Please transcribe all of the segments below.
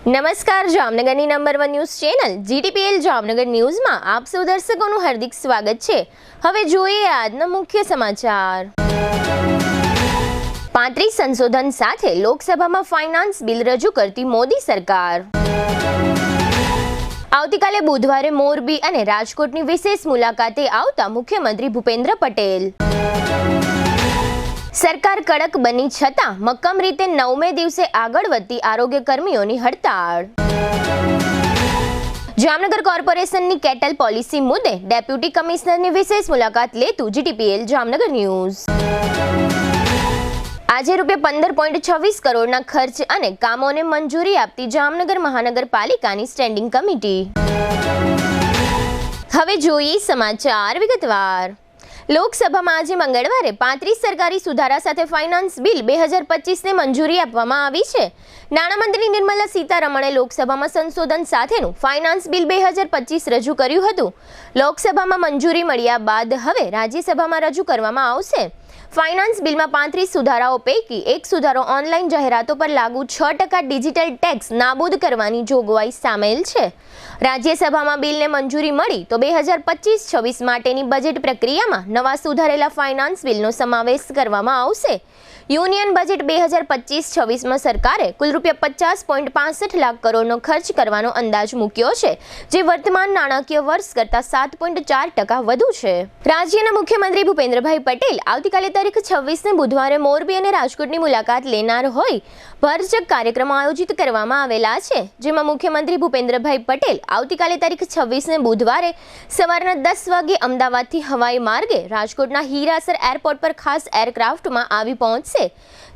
નમસ્કાર, જામનગરની number 1 news channel GTPL Jamnagar ન્યૂઝમાં આપ સૌ દર્શકોનું હાર્દિક સ્વાગત છે। હવે જોઈએ આજના મુખ્ય સમાચાર। 35 સંશોધન સાથે લોકસભામાં ફાઇનાન્સ બિલ રજૂ કરતી મોદી સરકાર। આવતીકાલે બુધવારે મોરબી અને રાજકોટની વિશેષ મુલાકાતે આવતા મુખ્યમંત્રી ભૂપેન્દ્ર પટેલ। સરકાર કડક બની છતાં મક્કમ રીતે 9મે દિવસે આગળ વધતી આરોગ્ય કર્મીઓની હડતાળ। જામનગર કોર્પોરેશનની કેટલ પોલિસી મુદ્દે ડેપ્યુટી કમિશનરની વિશેષ મુલાકાત લેતું GTPL જામનગર ન્યૂઝ। આજે ₹15.26 કરોડના ખર્ચ અને કામોને મંજૂરી આપતી જામનગર મહાનગરપાલિકાની સ્ટેન્ડિંગ કમિટી। હવે જોઈએ સમાચાર વિગતવાર। લોકસભામાં આજે મંગળવારે 35 સરકારી સુધારા સાથે ફાઇનાન્સ બિલ 2025ને મંજૂરી આપવામાં આવી છે। નાણામંત્રી નિર્મલા સીતારમણે લોકસભામાં સંશોધન સાથેનું ફાઇનાન્સ બિલ 2025 રજૂ કર્યું હતું। લોકસભામાં મંજૂરી મળ્યા બાદ હવે રાજ્યસભામાં રજૂ કરવામાં આવશે। ફાઇનાન્સ બિલમાં 35 સુધારાઓ પૈકી એક સુધારો ઓનલાઈન જાહેરાતો પર લાગુ 6% ડિજિટલ ટેક્સ નાબૂદ કરવાની જોગવાઈ સામેલ છે। રાજ્યસભામાં બિલને મંજૂરી મળી તો 2025-26 માટેની બજેટ પ્રક્રિયામાં નવા સુધારેલા ફાઇનાન્સ બિલનો સમાવેશ કરવામાં આવશે। યુનિયન બજેટ 2025-26માં સરકારે કુલ ₹50.65 લાખ કરોડનો ખર્ચ કરવાનો અંદાજ મૂક્યો છે, જે વર્તમાન નાણાકીય વર્ષ કરતાં 7.4% વધુ છે। રાજ્યના મુખ્યમંત્રી ભૂપેન્દ્રભાઈ પટેલ આવતીકાલે તારીખ 26ને બુધવારે મોરબી અને રાજકોટની મુલાકાત લેનાર હોય ભરચક કાર્યક્રમો આયોજિત કરવામાં આવેલા છે, જેમાં મુખ્યમંત્રી ભૂપેન્દ્રભાઈ પટેલ આવતીકાલે તારીખ 26ને બુધવારે સવારના 10 વાગે અમદાવાદથી હવાઈ માર્ગે રાજકોટના હીરાસર એરપોર્ટ પર ખાસ એરક્રાફ્ટમાં આવી પહોંચશે,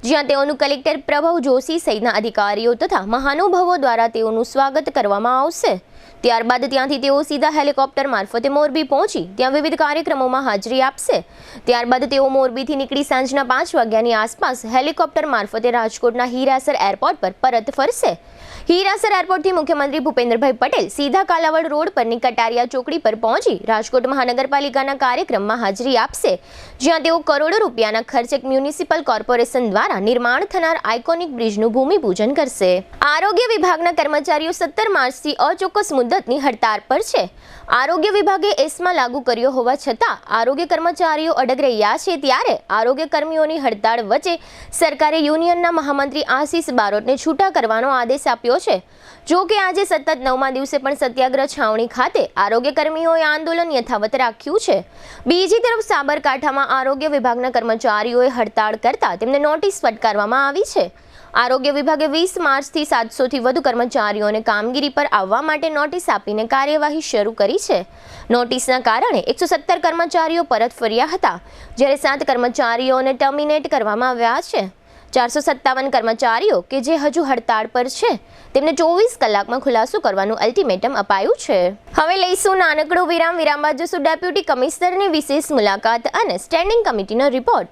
જ્યાં તેઓનું કલેક્ટર પ્રભવ જોશી સહિતના અધિકારીઓ તથા મહાનુભાવો દ્વારા તેઓનું સ્વાગત કરવામાં આવશે। ત્યારબાદ ત્યાંથી તેઓ સીધા હેલિકોપ્ટર મારફતે મોરબી પહોંચી ત્યાં વિવિધ કાર્યક્રમોમાં હાજરી આપશે। ત્યારબાદ તેઓ મોરબીથી નીકળી સાંજના 5 વાગ્યાની આસપાસ હેલિકોપ્ટર મારફતે રાજકોટના હીરાસર એરપોર્ટ પર પરત ફરશે। હીરાસર એરપોર્ટથી મુખ્યમંત્રી ભૂપેન્દ્રભાઈ પટેલ સીધા કાલાવડ રોડ પરની કટારિયા ચોકડી પર પહોંચી રાજકોટ મહાનગરપાલિકાના કાર્યક્રમમાં હાજરી આપશે, જ્યાં તેઓ કરોડો રૂપિયાના ખર્ચે મ્યુનિસિપલ કોર્પોરેશન દ્વારા નિર્માણ થનાર આઇકોનિક બ્રિજનું ભૂમિપૂજન કરશે। આરોગ્ય વિભાગના કર્મચારીઓ 17 માર્ચથી અચોક્કસ મુદ્દતની હડતાળ પર છે। આરોગ્ય વિભાગે એસ્મા લાગુ કર્યો હોવા છતાં આરોગ્ય કર્મચારીઓ અડગ રહ્યા છે, ત્યારે આરોગ્ય કર્મીઓની હડતાળ વચ્ચે સરકારે યુનિયનના મહામંત્રી આશિષ બારોટને છૂટા કરવાનો આદેશ આપ્યો છે। જો કે આજે સતત 9મા દિવસે પણ સત્યાગ્રહ છાવણી ખાતે આરોગ્ય કર્મીઓએ આંદોલન યથાવત રાખ્યું છે। બીજી તરફ સાબરકાંઠામાં આરોગ્ય વિભાગના કર્મચારીઓએ હડતાળ કરતા તેમને નોટિસ ફટકારવામાં આવી છે। આરોગ્ય વિભાગે 20 માર્ચથી 700થી વધુ કર્મચારીઓને કામગીરી પર આવવા માટે નોટિસ આપીને કાર્યવાહી શરૂ કરી છે। નોટિસના કારણે 117 કર્મચારીઓ પરત ફર્યા હતા, જ્યારે 7 કર્મચારીઓને ટર્મિનેટ કરવામાં આવ્યા છે। 457 કર્મચારીઓ કે જે હજુ હડતાળ પર છે તેમને 24 કલાકમાં ખુલાસો કરવાનું અલ્ટિમેટમ અપાયું છે। હવે લઈશું નાનકડો વિરામ બાદ જોશું ડેપ્યુટી કમિશનરની વિશેષ મુલાકાત અને સ્ટેન્ડિંગ કમિટીનો રિપોર્ટ।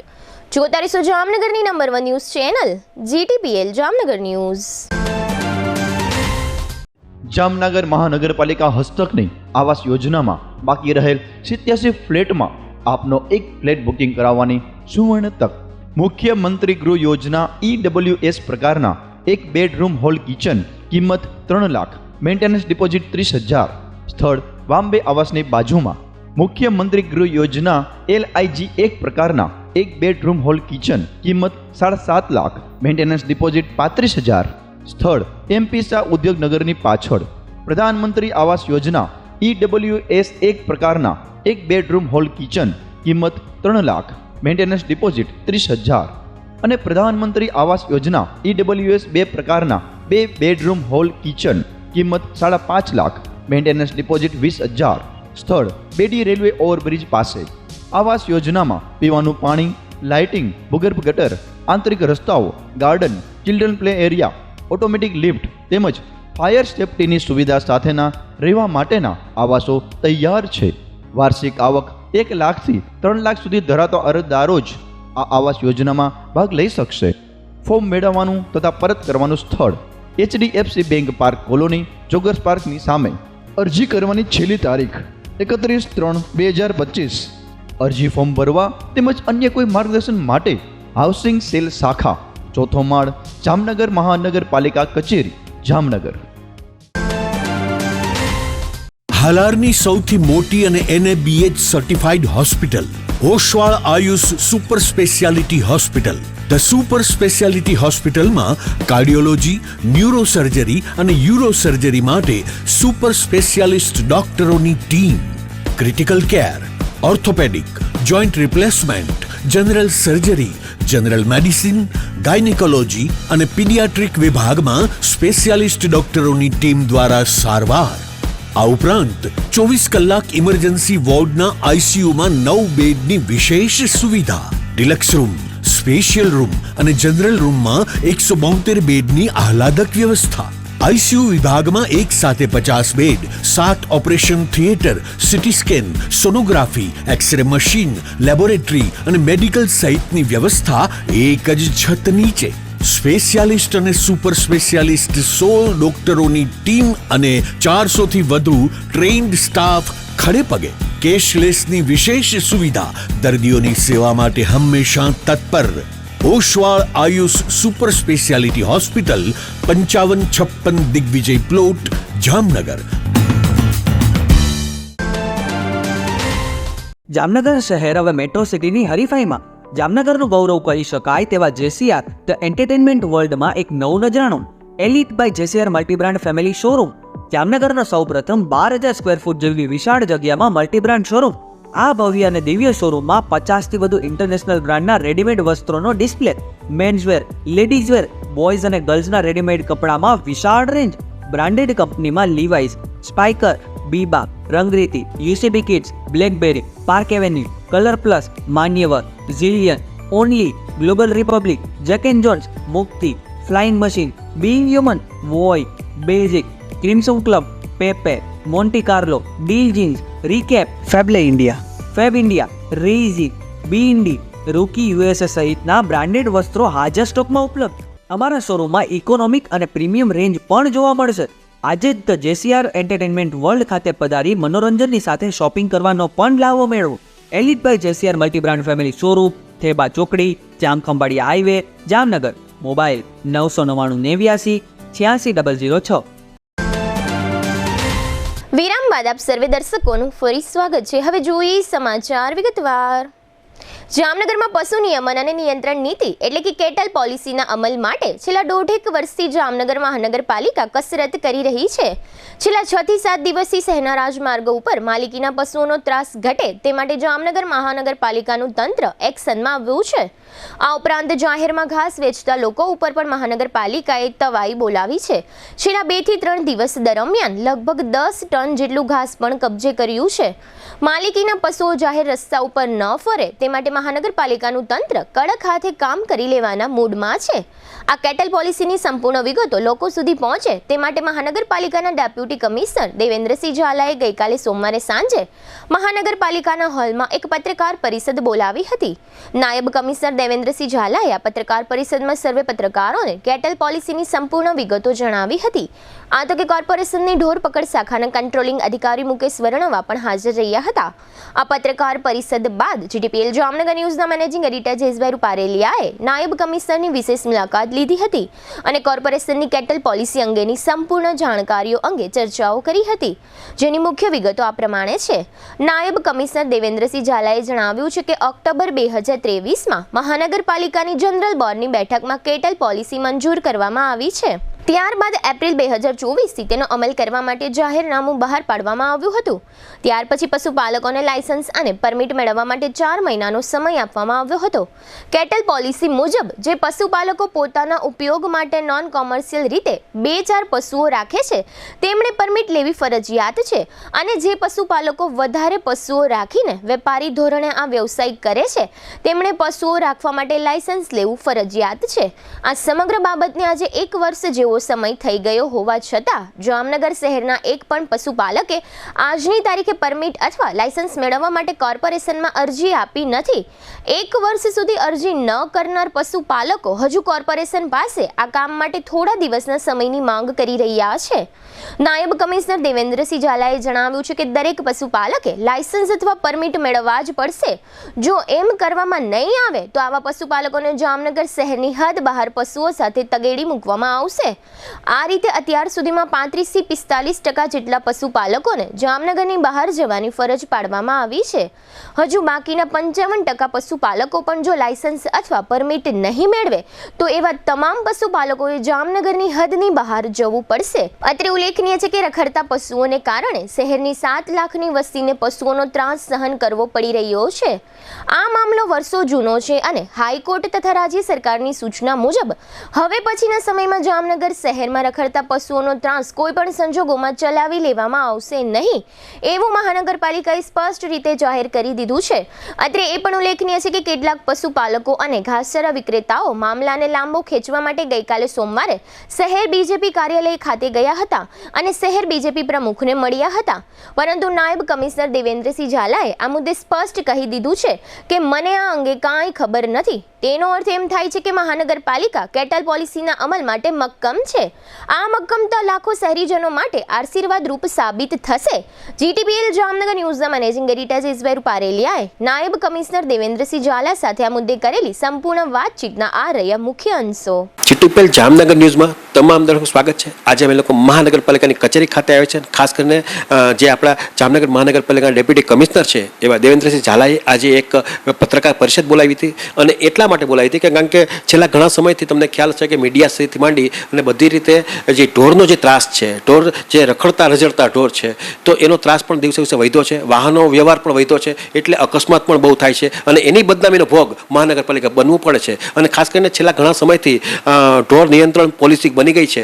જોતા રહીશું જામનગરની number 1 news channel GTPL Jamnagar news. Jamnagar મહાનગરપાલિકા હસ્તકની આવાસ યોજનામાં બાકી રહેલ 87 ફ્લેટમાં આપનો એક ફ્લેટ બુકિંગ કરાવવાની સુવર્ણ તક। મુખ્યમંત્રી ગૃહ યોજના EWS પ્રકારના એક બેડરૂમ હોલ કિચન, કિંમત 3 લાખ, મેન્ટેનન્સ ડિપોઝિટ 30,000, સ્થળ બોમ્બે આવાસની બાજુમાં। મુખ્યમંત્રી ગૃહ યોજના LIG એક પ્રકારના એક બેડરૂમ હોલ કિચન, કિંમત 7.5 લાખ, મેન્ટેનન્સ ડિપોઝિટ 35,000, સ્થળ MP શાહ ઉદ્યોગનગરની પાછળ। પ્રધાનમંત્રી આવાસ યોજના EWS એક પ્રકારના એક બેડરૂમ હોલ કિચન, કિંમત 3 લાખ, મેન્ટેનન્સ ડિપોઝિટ 30,000 અને પ્રધાનમંત્રી આવાસ યોજના EWS 2 પ્રકારના 2 બેડરૂમ હોલ કિચન, કિંમત 5.5 લાખ, મેન્ટેનન્સ ડિપોઝિટ 20,000, સ્થળ બેડી રેલવે ઓવરબ્રિજ પાસે। આવાસ યોજનામાં પીવાનું પાણી, લાઇટિંગ, ભૂગર્ભ ગટર, આંતરિક રસ્તાઓ, garden, children play area, automatic lift તેમજ ફાયર સેફ્ટીની સુવિધા સાથેના રહેવા માટેના આવાસો તૈયાર છે। વાર્ષિક આવક 1 લાખથી 3 લાખ સુધી ધરાવતા અરજદારો જ આ આવાસ યોજનામાં ભાગ લઈ શકશે। ફોર્મ મેળવવાનું તથા પરત કરવાનું સ્થળ HDFC bank park colony, joggers પાર્કની સામે। અરજી કરવાની છેલ્લી તારીખ 31/3/2025। અરજી ફોર્મ ભરવા તેમજ અન્ય કોઈ માર્ગદર્શન માટે હાઉસિંગ સેલ શાખા, ચોથો માળ, જામનગર મહાનગરપાલિકા કચેરી, જામનગર। હાલારની સૌથી મોટી અને NABH certified hospital Oshwal Ayush super speciality hospital. The super speciality હોસ્પિટલમાં કાર્ડિયોલોજી, ન્યુરોસર્જરી અને યુરોસર્જરી માટે સુપર સ્પેશિયાલિસ્ટ ડોક્ટરોની team, critical care, orthopaedic, joint replacement, general surgery, general medicine, gynaecology અને પીડિયાટ્રિક વિભાગમાં સ્પેશિયાલિસ્ટ ડોક્ટરોની ટીમ દ્વારા સારવાર. આ ઉપરાંત 24 કલાક ઇમરજન્સી વોર્ડના ICUમાં 9 બેડની વિશેષ સુવિધા, ડિલક્સ રૂમ, સ્પેશિયલ રૂમ અને જનરલ રૂમમાં 172 બેડની આહલાદક વ્યવસ્થા. ICU વિભાગમાં એક સાથે 50 bed, 7 operation theatre, CT scan, sonography, X ray machine, laboratory અને મેડિકલ સહિતની વ્યવસ્થા એક જ છત નીચે. સ્પેશિયાલિસ્ટ અને સુપર સ્પેશિયાલિસ્ટ 16 ડોક્ટરોની ટીમ અને 400 થી વધુ ટ્રેન્ડ સ્ટાફ ખડે પગે. કેશલેસની વિશેષ સુવિધા, દર્દીઓની સેવા માટે હંમેશા તત્પર. Oshwal Ayush super speciality hospital, 5556 Digvijay plot, Jamnagar. Jamnagar શહેર હવે મેટ્રો સિટીની હરીફાઈમાં. જામનગરનું ગૌરવ કરી શકાય તેવા JCR ધ એન્ટરટેનમેન્ટ વર્લ્ડમાં એક નવું નજરાણું. Elite by JCR multibrand family showroom. જામનગરનો સૌપ્રથમ 12,000 સ્ક્વેર ફૂટ જેવી વિશાળ જગ્યામાં મલ્ટીબ્રાન્ડ શોરૂમ. આ ભવ્ય અને દિવ્ય શોરૂમમાં 50થી વધુ ઇન્ટરનેશનલ બ્રાન્ડના રેડીમેડ વસ્ત્રોનો ડિસ્પ્લે, મેન્સવેર, લેડીઝવેર, બોયઝ અને ગર્લ્સના રેડીમેડ કપડામાં વિશાળ રેન્જ. બ્રાન્ડેડ કંપનીમાં Levi's, Spykar, Biba, Rangriti, UCB kids, Blackberry, Park Avenue, Color Plus, Manyavar, Zillion, Only, Global Republic, Jack and Jones, મુક્તિ, ફ્લાઇંગ મશીન, બીઇંગ હ્યુમન, વોય, Basic, Crimson Club, Pepe, Monte Carlo, Deal Jeans, Recap, ફેબલે India, Fabindia, રેઝી, BND, Rookie USA સહિતના બ્રાન્ડેડ વસ્ત્રો હાજર સ્ટોકમાં ઉપલબ્ધ. અમારા શોરૂમમાં ઇકોનોમિક અને પ્રીમિયમ રેન્જ પણ જોવા મળશે. આજે જ ધ JCR એન્ટરટેનમેન્ટ વર્લ્ડ ખાતે પધારી મનોરંજનની સાથે શોપિંગ કરવાનો પણ લાવો મેળવો. Elite by JCR multibrand family showroom, Theba ચોકડી, જામખંભાળિયા હાઈવે, જામનગર. મોબાઈલ 999 86 006. વિરામ બાદ આપ સર્વે દર્શકોનું ફરી સ્વાગત છે. હવે જોઈએ સમાચાર વિગતવાર. જામનગરમાં પશુ નિયમન અને નિયંત્રણ નીતિ એટલે કે કેટલ પોલિસીના અમલ માટે છેલ્લા 1.5 વર્ષથી જામનગર મહાનગરપાલિકા કસરત કરી રહી છે. છેલ્લા 6 થી 7 દિવસથી શહેરના રાજમાર્ગો ઉપર માલિકીના પશુઓનો ત્રાસ ઘટે તે માટે જામનગર મહાનગરપાલિકાનું તંત્ર એક્શનમાં આવ્યું છે. આ ઉપરાંત જાહેરમાં ઘાસ વેચતા લોકો ઉપર પણ મહાનગરપાલિકાએ તવાઈ બોલાવી છે. છેલ્લા 2 થી 3 દિવસ દરમિયાન લગભગ 10 ટન જેટલું ઘાસ પણ કબજે કર્યું છે. માલિકીના પશુઓ જાહેર રસ્તા ઉપર ન ફરે તે માટે મહાનગરપાલિકાનું તંત્ર કડક હાથે કામ કરી લેવાના મૂડમાં છે. આ કેટલ પોલિસીની સંપૂર્ણ વિગતો લોકો સુધી પહોંચે તે માટે મહાનગરપાલિકાના ડેપ્યુટી કમિશનર દેવેન્દ્રસિંહ ઝાલાએ ગઈકાલે સોમવારે સાંજે મહાનગરપાલિકાના હોલમાં એક પત્રકાર પરિષદ બોલાવી હતી. નાયબ કમિશનર દેવેન્દ્રસિંહ ઝાલાએ આ પત્રકાર પરિષદમાં સર્વે પત્રકારોને કેટલ પોલિસીની સંપૂર્ણ વિગતો જણાવી હતી. આ તકે કોર્પોરેશનની ઢોર પકડ શાખાના કંટ્રોલિંગ અધિકારી મુકેશ વર્ણવા પણ હાજર રહ્યા હતા. આ પત્રકાર પરિષદ બાદ GTPL જામનગર ન્યૂઝના મેનેજિંગ એડિટર જયેશભાઈ રૂપારેલિયાએ નાયબ કમિશનરની વિશેષ મુલાકાત લીધી હતી અને કોર્પોરેશનની કેટલ પોલિસી અંગેની સંપૂર્ણ જાણકારીઓ અંગે ચર્ચાઓ કરી હતી, જેની મુખ્ય વિગતો આ પ્રમાણે છે. નાયબ કમિશનર દેવેન્દ્રસિંહ ઝાલાએ જણાવ્યું છે કે ઓક્ટોબર 2023માં મહાનગરપાલિકાની જનરલ બોર્ડની બેઠકમાં કેટલ પોલિસી મંજૂર કરવામાં આવી છે. ત્યારબાદ એપ્રિલ 2024થી તેનો અમલ કરવા માટે જાહેરનામું બહાર પાડવામાં આવ્યું હતું. ત્યાર પછી પશુપાલકોને લાયસન્સ અને પરમિટ મેળવવા માટે 4 મહિનાનો સમય આપવામાં આવ્યો હતો. કેટલ પોલિસી મુજબ જે પશુપાલકો પોતાના ઉપયોગ માટે નોન કોમર્શિયલ રીતે 2-4 પશુઓ રાખે છે તેમણે પરમિટ લેવી ફરજિયાત છે અને જે પશુપાલકો વધારે પશુઓ રાખીને વેપારી ધોરણે આ વ્યવસાય કરે છે તેમણે પશુઓ રાખવા માટે લાયસન્સ લેવું ફરજિયાત છે. આ સમગ્ર બાબતને આજે 1 વર્ષ જેવો સમય થઈ ગયો હોવા છતાં જામનગર શહેરના એક પણ પશુપાલકે આજની તારીખે પરમિટ અથવા લાયસન્સ મેળવવા માટે કોર્પોરેશનમાં અરજી આપી નથી. 1 વર્ષ સુધી અરજી ન કરનાર પશુપાલકો હજુ કોર્પોરેશન પાસે આ કામ માટે થોડા દિવસના સમયની માંગ કરી રહ્યા છે. નાયબ કમિશનર દેવેન્દ્રસિંહ ઝાલાએ જણાવ્યું છે કે દરેક પશુપાલકે લાયસન્સ અથવા પરમિટ મેળવવા જ પડશે. જો એમ કરવામાં નહીં આવે તો આવા પશુપાલકોને જામનગર શહેરની હદ બહાર પશુઓ સાથે તગેડી મૂકવામાં આવશે. આ રીતે અત્યાર સુધીમાં 35 થી 45% જેટલા પશુપાલકોને જામનગરની બહાર જવાની ફરજ પાડવામાં આવી છે. હજુ બાકીના 55% પશુપાલકો પણ જો લાયસન્સ અથવા પરમિટ નહીં મેળવે તો એવા તમામ પશુપાલકોએ જામનગરની હદની બહાર જવું પડશે. અત્રે ઉલ્લેખનીય છે કે રખડતા પશુઓને કારણે શહેરની 7 લાખની વસ્તીને પશુઓનો ત્રાસ સહન કરવો પડી રહ્યો છે. આ મામલો વર્ષો જૂનો છે અને હાઈકોર્ટ તથા રાજ્ય સરકારની સૂચના મુજબ હવે પછીના સમયમાં જામનગર શહેરમાં રખડતા પશુઓનો ત્રાસ કોઈ પણ સંજોગોમાં ચલાવી લેવામાં આવશે નહીં એવું મહાનગરપાલિકાએ સ્પષ્ટ રીતે જાહેર કરી દીધું છે. અત્રે એ પણ ઉલ્લેખનીય છે કે કેટલાક પશુપાલકો અને ઘાસચારા વિક્રેતાઓ મામલાને લાંબો ખેંચવા માટે ગઈકાલે સોમવારે શહેર બીજેપી કાર્યાલય ખાતે ગયા હતા અને શહેર બીજેપી પ્રમુખને મળ્યા હતા. પરંતુ નાયબ કમિશનર દેવેન્દ્રસિંહ ઝાલાએ આ મુદ્દે સ્પષ્ટ કહી દીધું છે કે મને આ અંગે કાંઈ ખબર નથી. તેનો અર્થ એમ થાય છે કે મહાનગરપાલિકા કેટલ પોલિસીના અમલ માટે મક્કમ છે. આ મક્કમતા લાખો શહેરીજનો માટે આશીર્વાદરૂપ સાબિત થશે. જીટીપીએલ જામનગર ન્યૂઝના મેનેજિંગ એડિટર જયેશભાઈ પારેલિયાએ નાયબ કમિશનર દેવેન્દ્રસિંહ ઝાલા સાથે આ મુદ્દે કરેલી સંપૂર્ણ વાતચીતના આ રહ્યા મુખ્ય અંશો. જીટીપીએલ જામનગર ન્યૂઝમાં તમામ દર્શકો સ્વાગત છે. આજે અમે લોકો મહાનગરપાલિકાની કચેરી ખાતે આવ્યા છે. ખાસ કરીને જે આપણા જામનગર મહાનગરપાલિકાના ડેપ્યુટી કમિશનર છે એવા દેવેન્દ્રસિંહ ઝાલાએ આજે એક પત્રકાર પરિષદ બોલાવી હતી અને એટલા માટે બોલાવી હતી કે કારણ કે છેલ્લા ઘણા સમયથી તમને ખ્યાલ છે કે મીડિયા સહિતથી માંડી અને બધી રીતે જે ઢોરનો જે ત્રાસ છે, ઢોર જે રખડતા રઝળતા ઢોર છે તો એનો ત્રાસ પણ દિવસે દિવસે વધ્યો છે. વાહનો વ્યવહાર પણ વધ્યો છે એટલે અકસ્માત પણ બહુ થાય છે અને એની બદનામીનો ભોગ મહાનગરપાલિકા બનવું પડે છે. અને ખાસ કરીને છેલ્લા ઘણા સમયથી ઢોર નિયંત્રણ પોલિસી બની ગઈ છે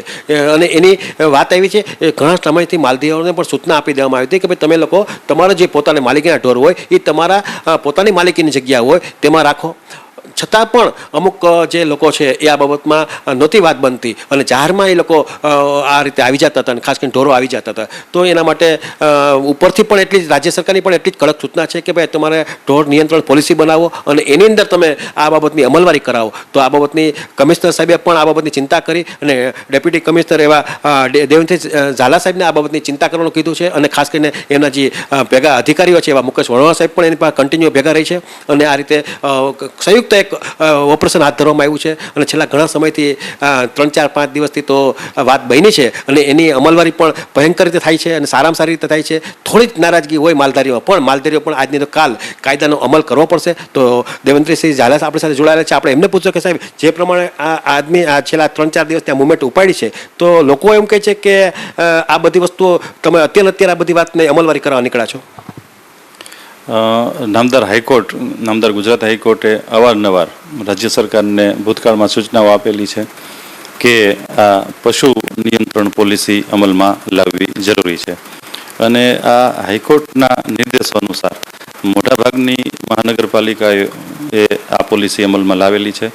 અને એની વાત આવી છે. ઘણા સમયથી માલધારીઓને પણ સૂચના આપી દેવામાં આવી હતી કે ભાઈ તમે લોકો તમારા જે પોતાની માલિકીના ઢોર હોય એ તમારા પોતાની માલિકીની જગ્યા હોય તેમાં રાખો. છતાં પણ અમુક જે લોકો છે એ આ બાબતમાં નહોતી વાત બનતી અને જાહેરમાં એ લોકો આ રીતે આવી જતા હતા અને ખાસ કરીને ઢોરો આવી જતા હતા. તો એના માટે ઉપરથી પણ એટલી જ રાજ્ય સરકારની પણ એટલી જ કડક સૂચના છે કે ભાઈ તમારે ઢોર નિયંત્રણ પોલિસી બનાવો અને એની અંદર તમે આ બાબતની અમલવારી કરાવો. તો આ બાબતની કમિશનર સાહેબે પણ આ બાબતની ચિંતા કરી અને ડેપ્યુટી કમિશનર એવા દેવેન્દ્રસિંહ ઝાલા સાહેબને આ બાબતની ચિંતા કરવાનું કીધું છે. અને ખાસ કરીને એમના જે ભેગા અધિકારીઓ છે એવા મુકેશ વણવા સાહેબ પણ એની પાસે કન્ટિન્યુ ભેગા રહી છે અને આ રીતે સંયુક્ત એક ઓપરેશન હાથ ધરવામાં આવ્યું છે. અને છેલ્લા ઘણા સમયથી 3-4-5 દિવસથી તો વાત બની છે અને એની અમલવારી પણ ભયંકર રીતે થાય છે અને સારામાં સારી રીતે થાય છે. થોડી જ નારાજગી હોય માલધારીઓ પણ આજની તો કાલ કાયદાનો અમલ કરવો પડશે. તો દેવેન્દ્રસિંહ ઝાલા આપણી સાથે જોડાયેલા છે. આપણે એમને પૂછો કે સાહેબ જે પ્રમાણે આ આદમી આ છેલ્લા 3-4 દિવસ ત્યાં મુવમેન્ટ ઉપાડી છે તો લોકો એમ કહે છે કે આ બધી વસ્તુઓ તમે અત્યારે આ બધી વાતને અમલવારી કરવા નીકળ્યા છો. નામદાર ગુજરાત હાઈકોર્ટે અવારનવાર રાજ્ય સરકારને ભૂતકાળમાં સૂચનાઓ આપેલી છે કે આ પશુ નિયંત્રણ પોલિસી અમલમાં લાવવી જરૂરી છે અને આ હાઈકોર્ટના નિર્દેશો અનુસાર મોટાભાગની મહાનગરપાલિકાએ આ પોલિસી અમલમાં લાવેલી છે.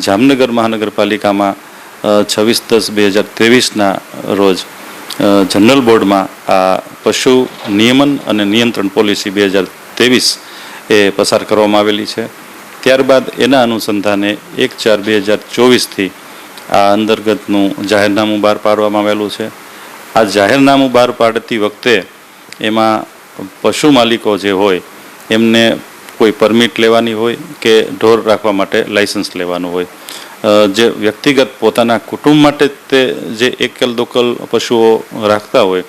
જામનગર મહાનગરપાલિકામાં 26/10/2023ના રોજ જનરલ બોર્ડમાં આ પશુ નિયમન અને નિયંત્રણ પોલિસી 2023 એ પસાર કરવામાં આવેલી છે. ત્યારબાદ એના અનુસંધાને 1/4/2024થી આ અંતર્ગતનું જાહેરનામું બહાર પાડવામાં આવેલું છે. આ જાહેરનામું બહાર પાડતી વખતે એમાં પશુ માલિકો જે હોય એમને કોઈ પરમિટ લેવાની હોય કે ઢોર રાખવા માટે લાયસન્સ લેવાનું હોય. જે વ્યક્તિગત પોતાના કુટુંબ માટે તે જે એકલ દોકલ પશુઓ રાખતા હોય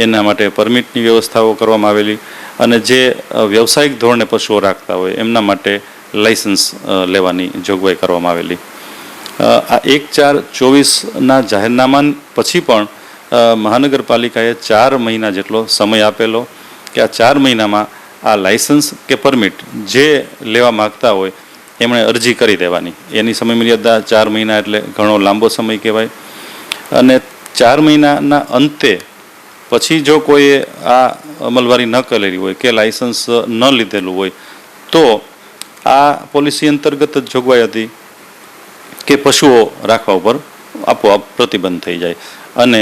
એના માટે પરમિટની વ્યવસ્થાઓ કરવામાં આવેલી અને જે વ્યવસાયિક ધોરણે પશુઓ રાખતા હોય એમના માટે લાયસન્સ લેવાની જોગવાઈ કરવામાં આવેલી. આ 1/4/24ના જાહેરનામા પછી પણ મહાનગરપાલિકાએ 4 મહિના જેટલો સમય આપેલો કે આ 4 મહિનામાં આ લાયસન્સ કે પરમિટ જે લેવા માગતા હોય એમણે અરજી કરી દેવાની. એની સમયમર્યાદા 4 મહિના એટલે ઘણો લાંબો સમય કહેવાય. અને 4 મહિનાના અંતે પછી જો કોઈએ આ અમલવારી ન કરેલી હોય કે લાયસન્સ ન લીધેલું હોય તો આ પોલિસી અંતર્ગત જ જોગવાઈ હતી કે પશુઓ રાખવા ઉપર આપોઆપ પ્રતિબંધ થઈ જાય અને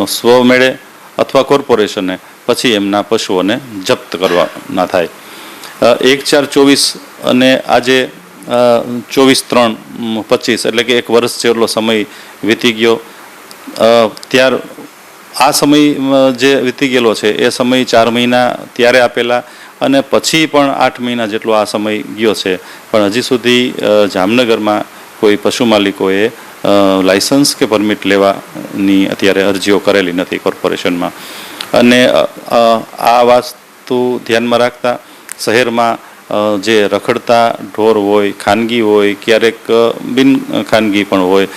સ્વમેળે અથવા કોર્પોરેશને પછી એમના પશુઓને જપ્ત કરવાના થાય. 1/4/24 અને આજે 24/3/25 એટલે કે 1 વર્ષ જેટલો સમય વીતી ગયો. આ સમય જે વીતી ગયેલો છે એ સમય 4 મહિના ત્યારે આપેલા અને પછી પણ 8 મહિના જેટલો આ સમય ગયો છે પણ હજી સુધી જામનગરમાં કોઈ પશુ માલિકોએ લાયસન્સ કે પરમિટ લેવાની અત્યારે અરજીઓ કરેલી નથી કોર્પોરેશનમાં. અને આ વસ્તુ ધ્યાનમાં રાખતા શહેરમાં જે રખડતા ઢોર હોય, ખાનગી હોય, ક્યારેક બિન ખાનગી પણ હોય,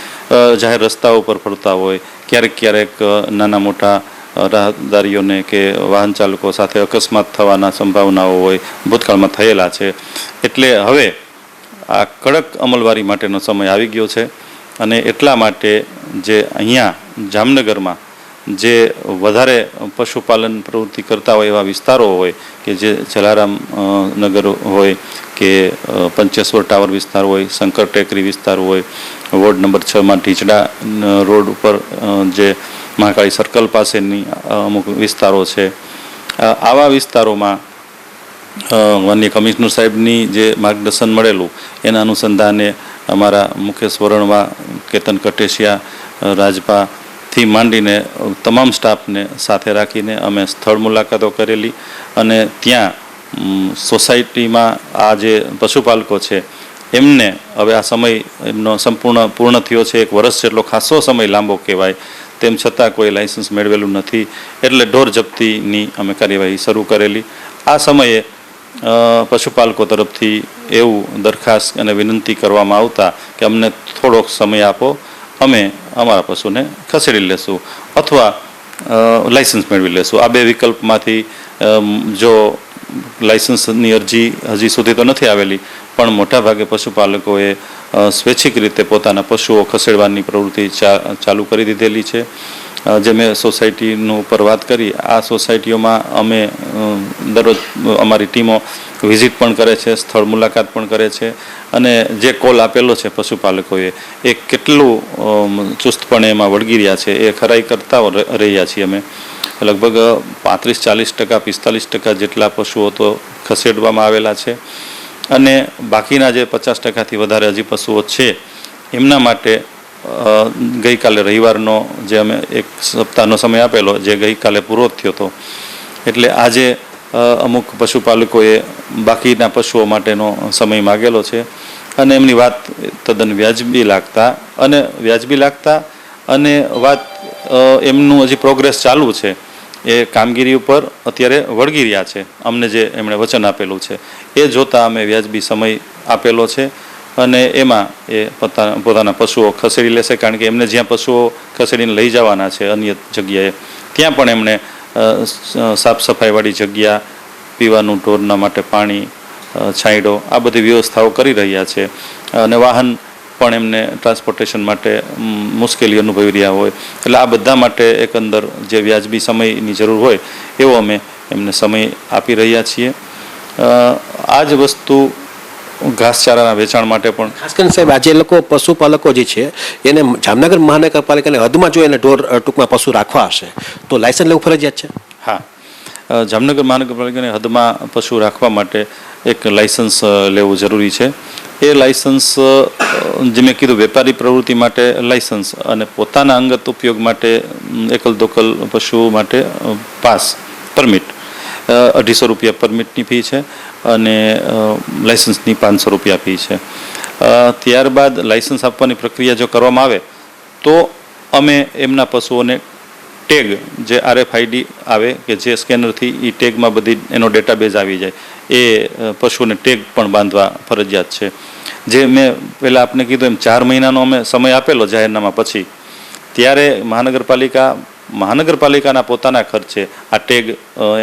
જાહેર રસ્તાઓ પર ફરતા હોય, ક્યારેક નાના મોટા રાહદારીઓને કે વાહન ચાલકો સાથે અકસ્માત થવાના સંભાવનાઓ હોય, ભૂતકાળમાં થયેલા છે. એટલે હવે આ કડક અમલવારી માટેનો સમય આવી ગયો છે. અને એટલા માટે જે અહીંયા જામનગરમાં જે વધારે પશુપાલન પ્રવૃત્તિ કરતા હોય એવા વિસ્તારો હોય કે જે જલારામ નગર હોય કે પંચેશ્વર ટાવર વિસ્તાર હોય, શંકર ટેકરી વિસ્તાર હોય, વોર્ડ નંબર 6માં ઢીચડા રોડ ઉપર જે મહાકાળી સર્કલ પાસેની અમુક વિસ્તારો છે, આવા વિસ્તારોમાં વન્ય કમિશનર સાહેબની જે માર્ગદર્શન મળેલું એના અનુસંધાને અમારા મુકેશ વરણવા, કેતન કટેશિયા, રાજપાથી માંડીને તમામ સ્ટાફને સાથે રાખીને અમે સ્થળ મુલાકાતો કરેલી. અને ત્યાં સોસાયટીમાં આ જે પશુપાલકો છે એમને હવે આ સમય એમનો પૂર્ણ થયો છે. 1 વર્ષ જેટલો ખાસો સમય લાંબો કહેવાય. તેમ છતાં કોઈ લાયસન્સ મેળવેલું નથી. એટલે ઢોર જપ્તીની અમે કાર્યવાહી શરૂ કરેલી. આ સમયે પશુપાલકો તરફથી એવું દરખાસ્ત અને વિનંતી કરવામાં આવતા કે અમને થોડોક સમય આપો, અમે અમારા પશુને ખસેડી લેશું અથવા લાયસન્સ મેળવી લેશું. આ બે વિકલ્પમાંથી જો લાયસન્સની અરજી હજી સુધી તો નથી આવેલી, પણ મોટાભાગે પશુપાલકોએ સ્વૈચ્છિક રીતે પોતાના પશુઓ ખસેડવાની પ્રવૃત્તિ ચાલુ કરી દીધેલી છે. જે મેં સોસાયટીનું ઉપર વાત કરી, આ સોસાયટીઓમાં અમે દરરોજ અમારી ટીમો વિઝિટ પણ કરે છે, સ્થળ મુલાકાત પણ કરે છે. અને જે કોલ આપેલો છે પશુપાલકોએ એ કેટલું ચુસ્તપણે એમાં વળગી રહ્યા છે એ ખરાઈ કરતા રહ્યા છીએ અમે. લગભગ 35-40%, 45% જેટલા પશુઓ તો ખસેડવામાં આવેલા છે. અને બાકીના જે 50%થી વધારે હજી પશુઓ છે એમના માટે ગઈકાલે રવિવારનો જે અમે 1 સપ્તાહનો સમય આપેલો, જે ગઈકાલે પૂરો થયો હતો. એટલે આજે અમુક પશુપાલકોએ બાકીના પશુઓ માટેનો સમય માગેલો છે. અને એમની વાત તદ્દન વ્યાજબી લાગતા અને વાત એમનું હજી પ્રોગ્રેસ ચાલુ છે એ કામગીરી ઉપર અત્યારે વળગી રહ્યા છે. અમને જે એમણે વચન આપેલું છે એ જોતાં અમે વ્યાજબી સમય આપેલો છે. અને એમાં એ પોતાના પશુઓ ખસેડી લેશે. કારણ કે એમને જ્યાં પશુઓ ખસેડીને લઈ જવાના છે અન્ય જગ્યાએ, ત્યાં પણ એમણે સાફ સફાઈવાળી જગ્યા, પીવાનું ઢોરના માટે પાણી, છાંયડો, આ બધી વ્યવસ્થાઓ કરી રહ્યા છે. અને વાહન પણ એમને ટ્રાન્સપોર્ટેશન માટે મુશ્કેલી અનુભવી રહ્યા હોય, એટલે આ બધા માટે એકંદર જે વ્યાજબી સમયની જરૂર હોય એવો અમે એમને સમય આપી રહ્યા છીએ. આ જ વસ્તુ ઘાસચારાના વેચાણ માટે પણ ખાસ કરીને સાહેબ આજે લોકો પશુપાલકો જે છે એને જામનગર મહાનગરપાલિકાની હદમાં જો એને ઢોર ટૂંકમાં પશુ રાખવા હશે તો લાયસન્સ લેવું ફરજિયાત છે? હા, જામનગર મહાનગરપાલિકાની હદમાં પશુ રાખવા માટે એક લાયસન્સ લેવું જરૂરી છે. એ લાયસન્સ જે મેં કીધું, વેપારી પ્રવૃત્તિ માટે લાયસન્સ અને પોતાના અંગત ઉપયોગ માટે એકલ દોકલ પશુ માટે પાસ, પરમિટ. 250 રૂપિયા પરમિટની ફી છે અને લાયસન્સની 500 રૂપિયા ફી છે. ત્યારબાદ લાયસન્સ આપવાની પ્રક્રિયા જો કરવામાં આવે તો અમે એમના પશુઓને ટેગ, જે RFID આવે કે જે સ્કેનરથી એ ટેગમાં બધી એનો ડેટાબેઝ આવી જાય, એ પશુઓને ટેગ પણ બાંધવા ફરજિયાત છે. જે મેં પહેલાં આપને કીધું એમ 4 મહિનાનો અમે સમય આપેલો જાહેરનામા પછી, ત્યારે મહાનગરપાલિકાના પોતાના ખર્ચે આ ટેગ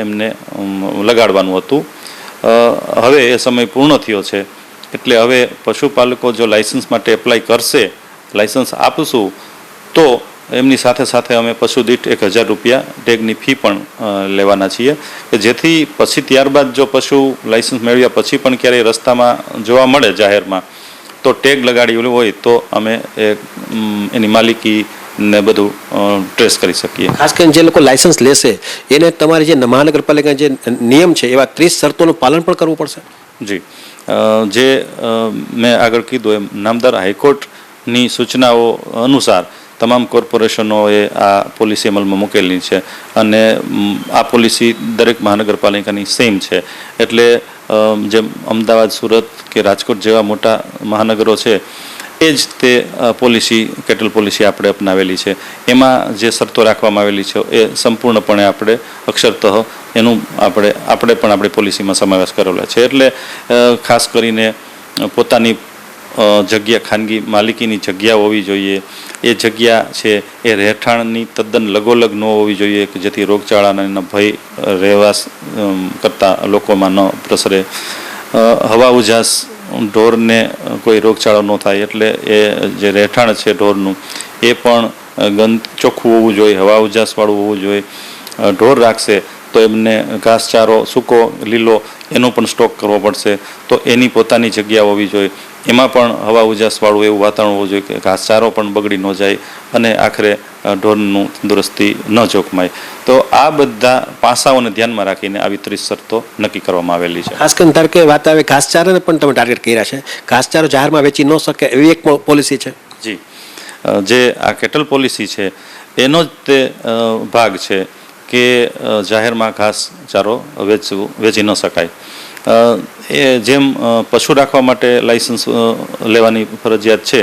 એમને લગાડવાનું હતું. હવે એ સમય પૂર્ણ થયો છે. એટલે હવે પશુપાલકો જો લાયસન્સ માટે એપ્લાય કરશે, લાયસન્સ આપશું તો એમની સાથે સાથે અમે પશુ દીઠ 1000 રૂપિયા ટેગની ફી પણ લેવાના છીએ. કે જેથી પછી ત્યારબાદ જો પશુ લાયસન્સ મેળવ્યા પછી પણ ક્યારેય રસ્તામાં જોવા મળે જાહેરમાં તો ટેગ લગાડેલું હોય તો અમે એની માલિકી ને બધું ટ્રેસ કરી શકીએ. ખાસ કરીને જે લોકો લાયસન્સ લેશે એને તમારી જે મહાનગરપાલિકાના જે નિયમ છે એવા 30 શરતોનું પાલન પણ કરવું પડશે? જી, જે મેં આગળ કીધું એમ નામદાર હાઈકોર્ટની સૂચનાઓ અનુસાર તમામ કોર્પોરેશનોએ આ પોલિસી અમલમાં મૂકેલી છે. અને આ પોલિસી દરેક મહાનગરપાલિકાની સેમ છે. એટલે જેમ અમદાવાદ, સુરત કે રાજકોટ જેવા મોટા મહાનગરો છે એ જ તે પોલિસી કેટલ પોલિસી આપણે અપનાવેલી છે. એમાં જે શરતો રાખવામાં આવેલી છે એ સંપૂર્ણપણે આપણે અક્ષરતઃ એનું આપણે પણ આપણી પોલિસીમાં સમાવેશ કરેલો છે. એટલે ખાસ કરીને પોતાની જગ્યા ખાનગી માલિકીની જગ્યા હોવી જોઈએ. એ જગ્યા છે એ રહેઠાણની તદ્દન લગોલગ ન હોવી જોઈએ કે જેથી રોગચાળાના ભય રહેવાસ કરતા લોકોમાં ન પ્રસરે. હવા ઉજાસ ઢોરને કોઈ રોગચાળો ન થાય એટલે એ જે રહેઠાણ છે ઢોરનું એ પણ ચોખ્ખું હોવું જોઈએ, હવા ઉજાસવાળું હોવું જોઈએ. ઢોર રાખશે તો એમને ઘાસચારો સૂકો લીલો એનો પણ સ્ટોક કરવો પડશે. તો એની પોતાની જગ્યા હોવી જોઈએ. એમાં પણ હવા ઉજાસવાળું એવું વાતાવરણ હોવું જોઈએ કે ઘાસચારો પણ બગડી ન જાય અને આખરે ઢોરનું તંદુરસ્તી ન જોખમાય. તો આ બધા પાસાઓને ધ્યાનમાં રાખીને આવી 30 શરતો નક્કી કરવામાં આવેલી છે. ખાસ કરીને ધારો કે વાત આવે ઘાસચારાને પણ તમે ટાર્ગેટ કર્યા છે. ઘાસચારો જાહેરમાં વેચી ન શકે એવી એક પોલિસી છે. જી, જે આ કેટલ પોલિસી છે એનો જ તે ભાગ છે કે જાહેરમાં ઘાસચારો વેચી ન શકાય. એ જેમ પશુ રાખવા માટે લાયસન્સ લેવાની ફરજિયાત છે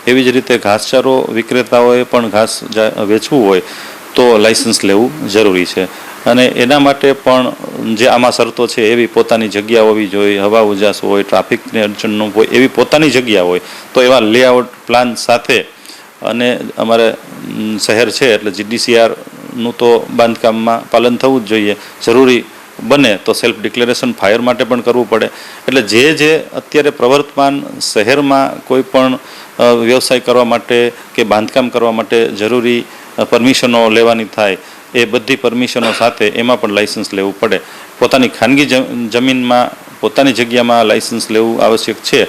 એવી જ રીતે ઘાસચારો વિક્રેતાઓએ પણ ઘાસ વેચવું હોય તો લાયસન્સ લેવું જરૂરી છે. અને એના માટે પણ જે આમાં શરતો છે એવી પોતાની જગ્યા હોવી જોઈએ, હવા ઉજાસ હોય, ટ્રાફિકની અડચણનું હોય એવી પોતાની જગ્યા હોય. તો એવા લેઆઉટ પ્લાન સાથે અને અમારે શહેર છે એટલે GDCRનું તો બાંધકામમાં પાલન થવું જ જોઈએ. જરૂરી બને તો સેલ્ફ ડિક્લેરેશન ફાયર માટે પણ કરવું પડે. એટલે જે અત્યારે પ્રવર્તમાન શહેરમાં કોઈ પણ વ્યવસાય કરવા માટે કે બાંધકામ કરવા માટે જરૂરી પરમિશનો લેવાની થાય એ બધી પરમિશનો સાથે એમાં પણ લાયસન્સ લેવું પડે. પોતાની ખાનગી જમીનમાં પોતાની જગ્યામાં લાયસન્સ લેવું આવશ્યક છે,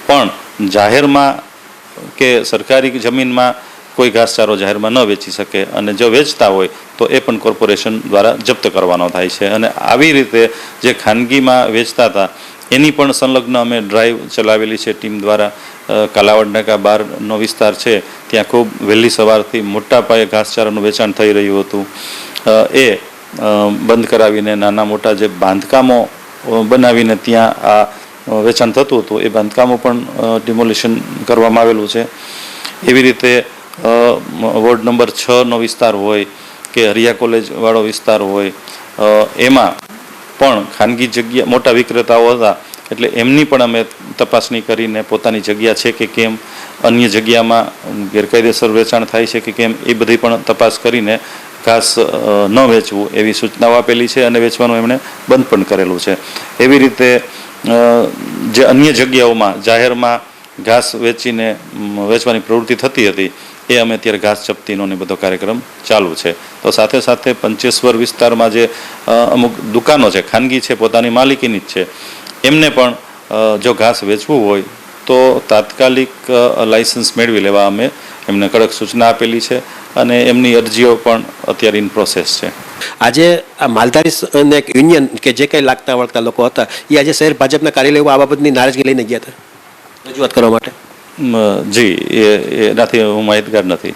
પણ જાહેરમાં કે સરકારી જમીનમાં કોઈ ઘાસચારો જાહેરમાં ન વેચી શકે અને જો વેચતા હોય તો એ પણ કોર્પોરેશન દ્વારા જપ્ત કરવાનો થાય છે. અને આવી રીતે જે ખાનગીમાં વેચતા હતા એની પણ સંલગ્ન અમે ડ્રાઈવ ચલાવેલી છે ટીમ દ્વારા. કાલાવડ નાકા બહારનો વિસ્તાર છે ત્યાં ખૂબ વહેલી સવારથી મોટા પાયે ઘાસચારાનું વેચાણ થઈ રહ્યું હતું. એ બંધ કરાવીને નાના મોટા જે બાંધકામો બનાવીને ત્યાં આ વેચાણ થતું હતું એ બાંધકામો પણ ડિમોલિશન કરવામાં આવેલું છે. એવી રીતે વોર્ડ નંબર 6નો વિસ્તાર હોય કે હરિયા કોલેજવાળો વિસ્તાર હોય એમાં પણ ખાનગી જગ્યા મોટા વિક્રેતાઓ હતા એટલે એમની પણ અમે તપાસણી કરીને પોતાની જગ્યા છે કે કેમ, અન્ય જગ્યામાં ગેરકાયદેસર વેચાણ થાય છે કે કેમ એ બધી પણ તપાસ કરીને ઘાસ ન વેચવું એવી સૂચનાઓ આપેલી છે અને વેચવાનું એમણે બંધ પણ કરેલું છે. એવી રીતે જે અન્ય જગ્યાઓમાં જાહેરમાં ઘાસ વેચવાની પ્રવૃત્તિ થતી હતી એ અમે અત્યારે ઘાસ જપ્તીનો ને બધો કાર્યક્રમ ચાલુ છે. તો સાથે સાથે પંચેશ્વર વિસ્તારમાં જે અમુક દુકાનો છે ખાનગી છે પોતાની માલિકીની જ છે એમને પણ જો ઘાસ વેચવું હોય તો તાત્કાલિક લાયસન્સ મેળવી લેવા અમે એમને કડક સૂચના આપેલી છે અને એમની અરજીઓ પણ અત્યારે ઇન પ્રોસેસ છે. આજે આ માલધારી અને એક યુનિયન કે જે કંઈ લાગતા વળગતા લોકો હતા એ આજે શહેર ભાજપના કાર્યાલયમાં આ બાબતની નારાજગી લઈને ગયા હતા રજૂઆત કરવા માટે. જી, એનાથી હું માહિતગાર નથી.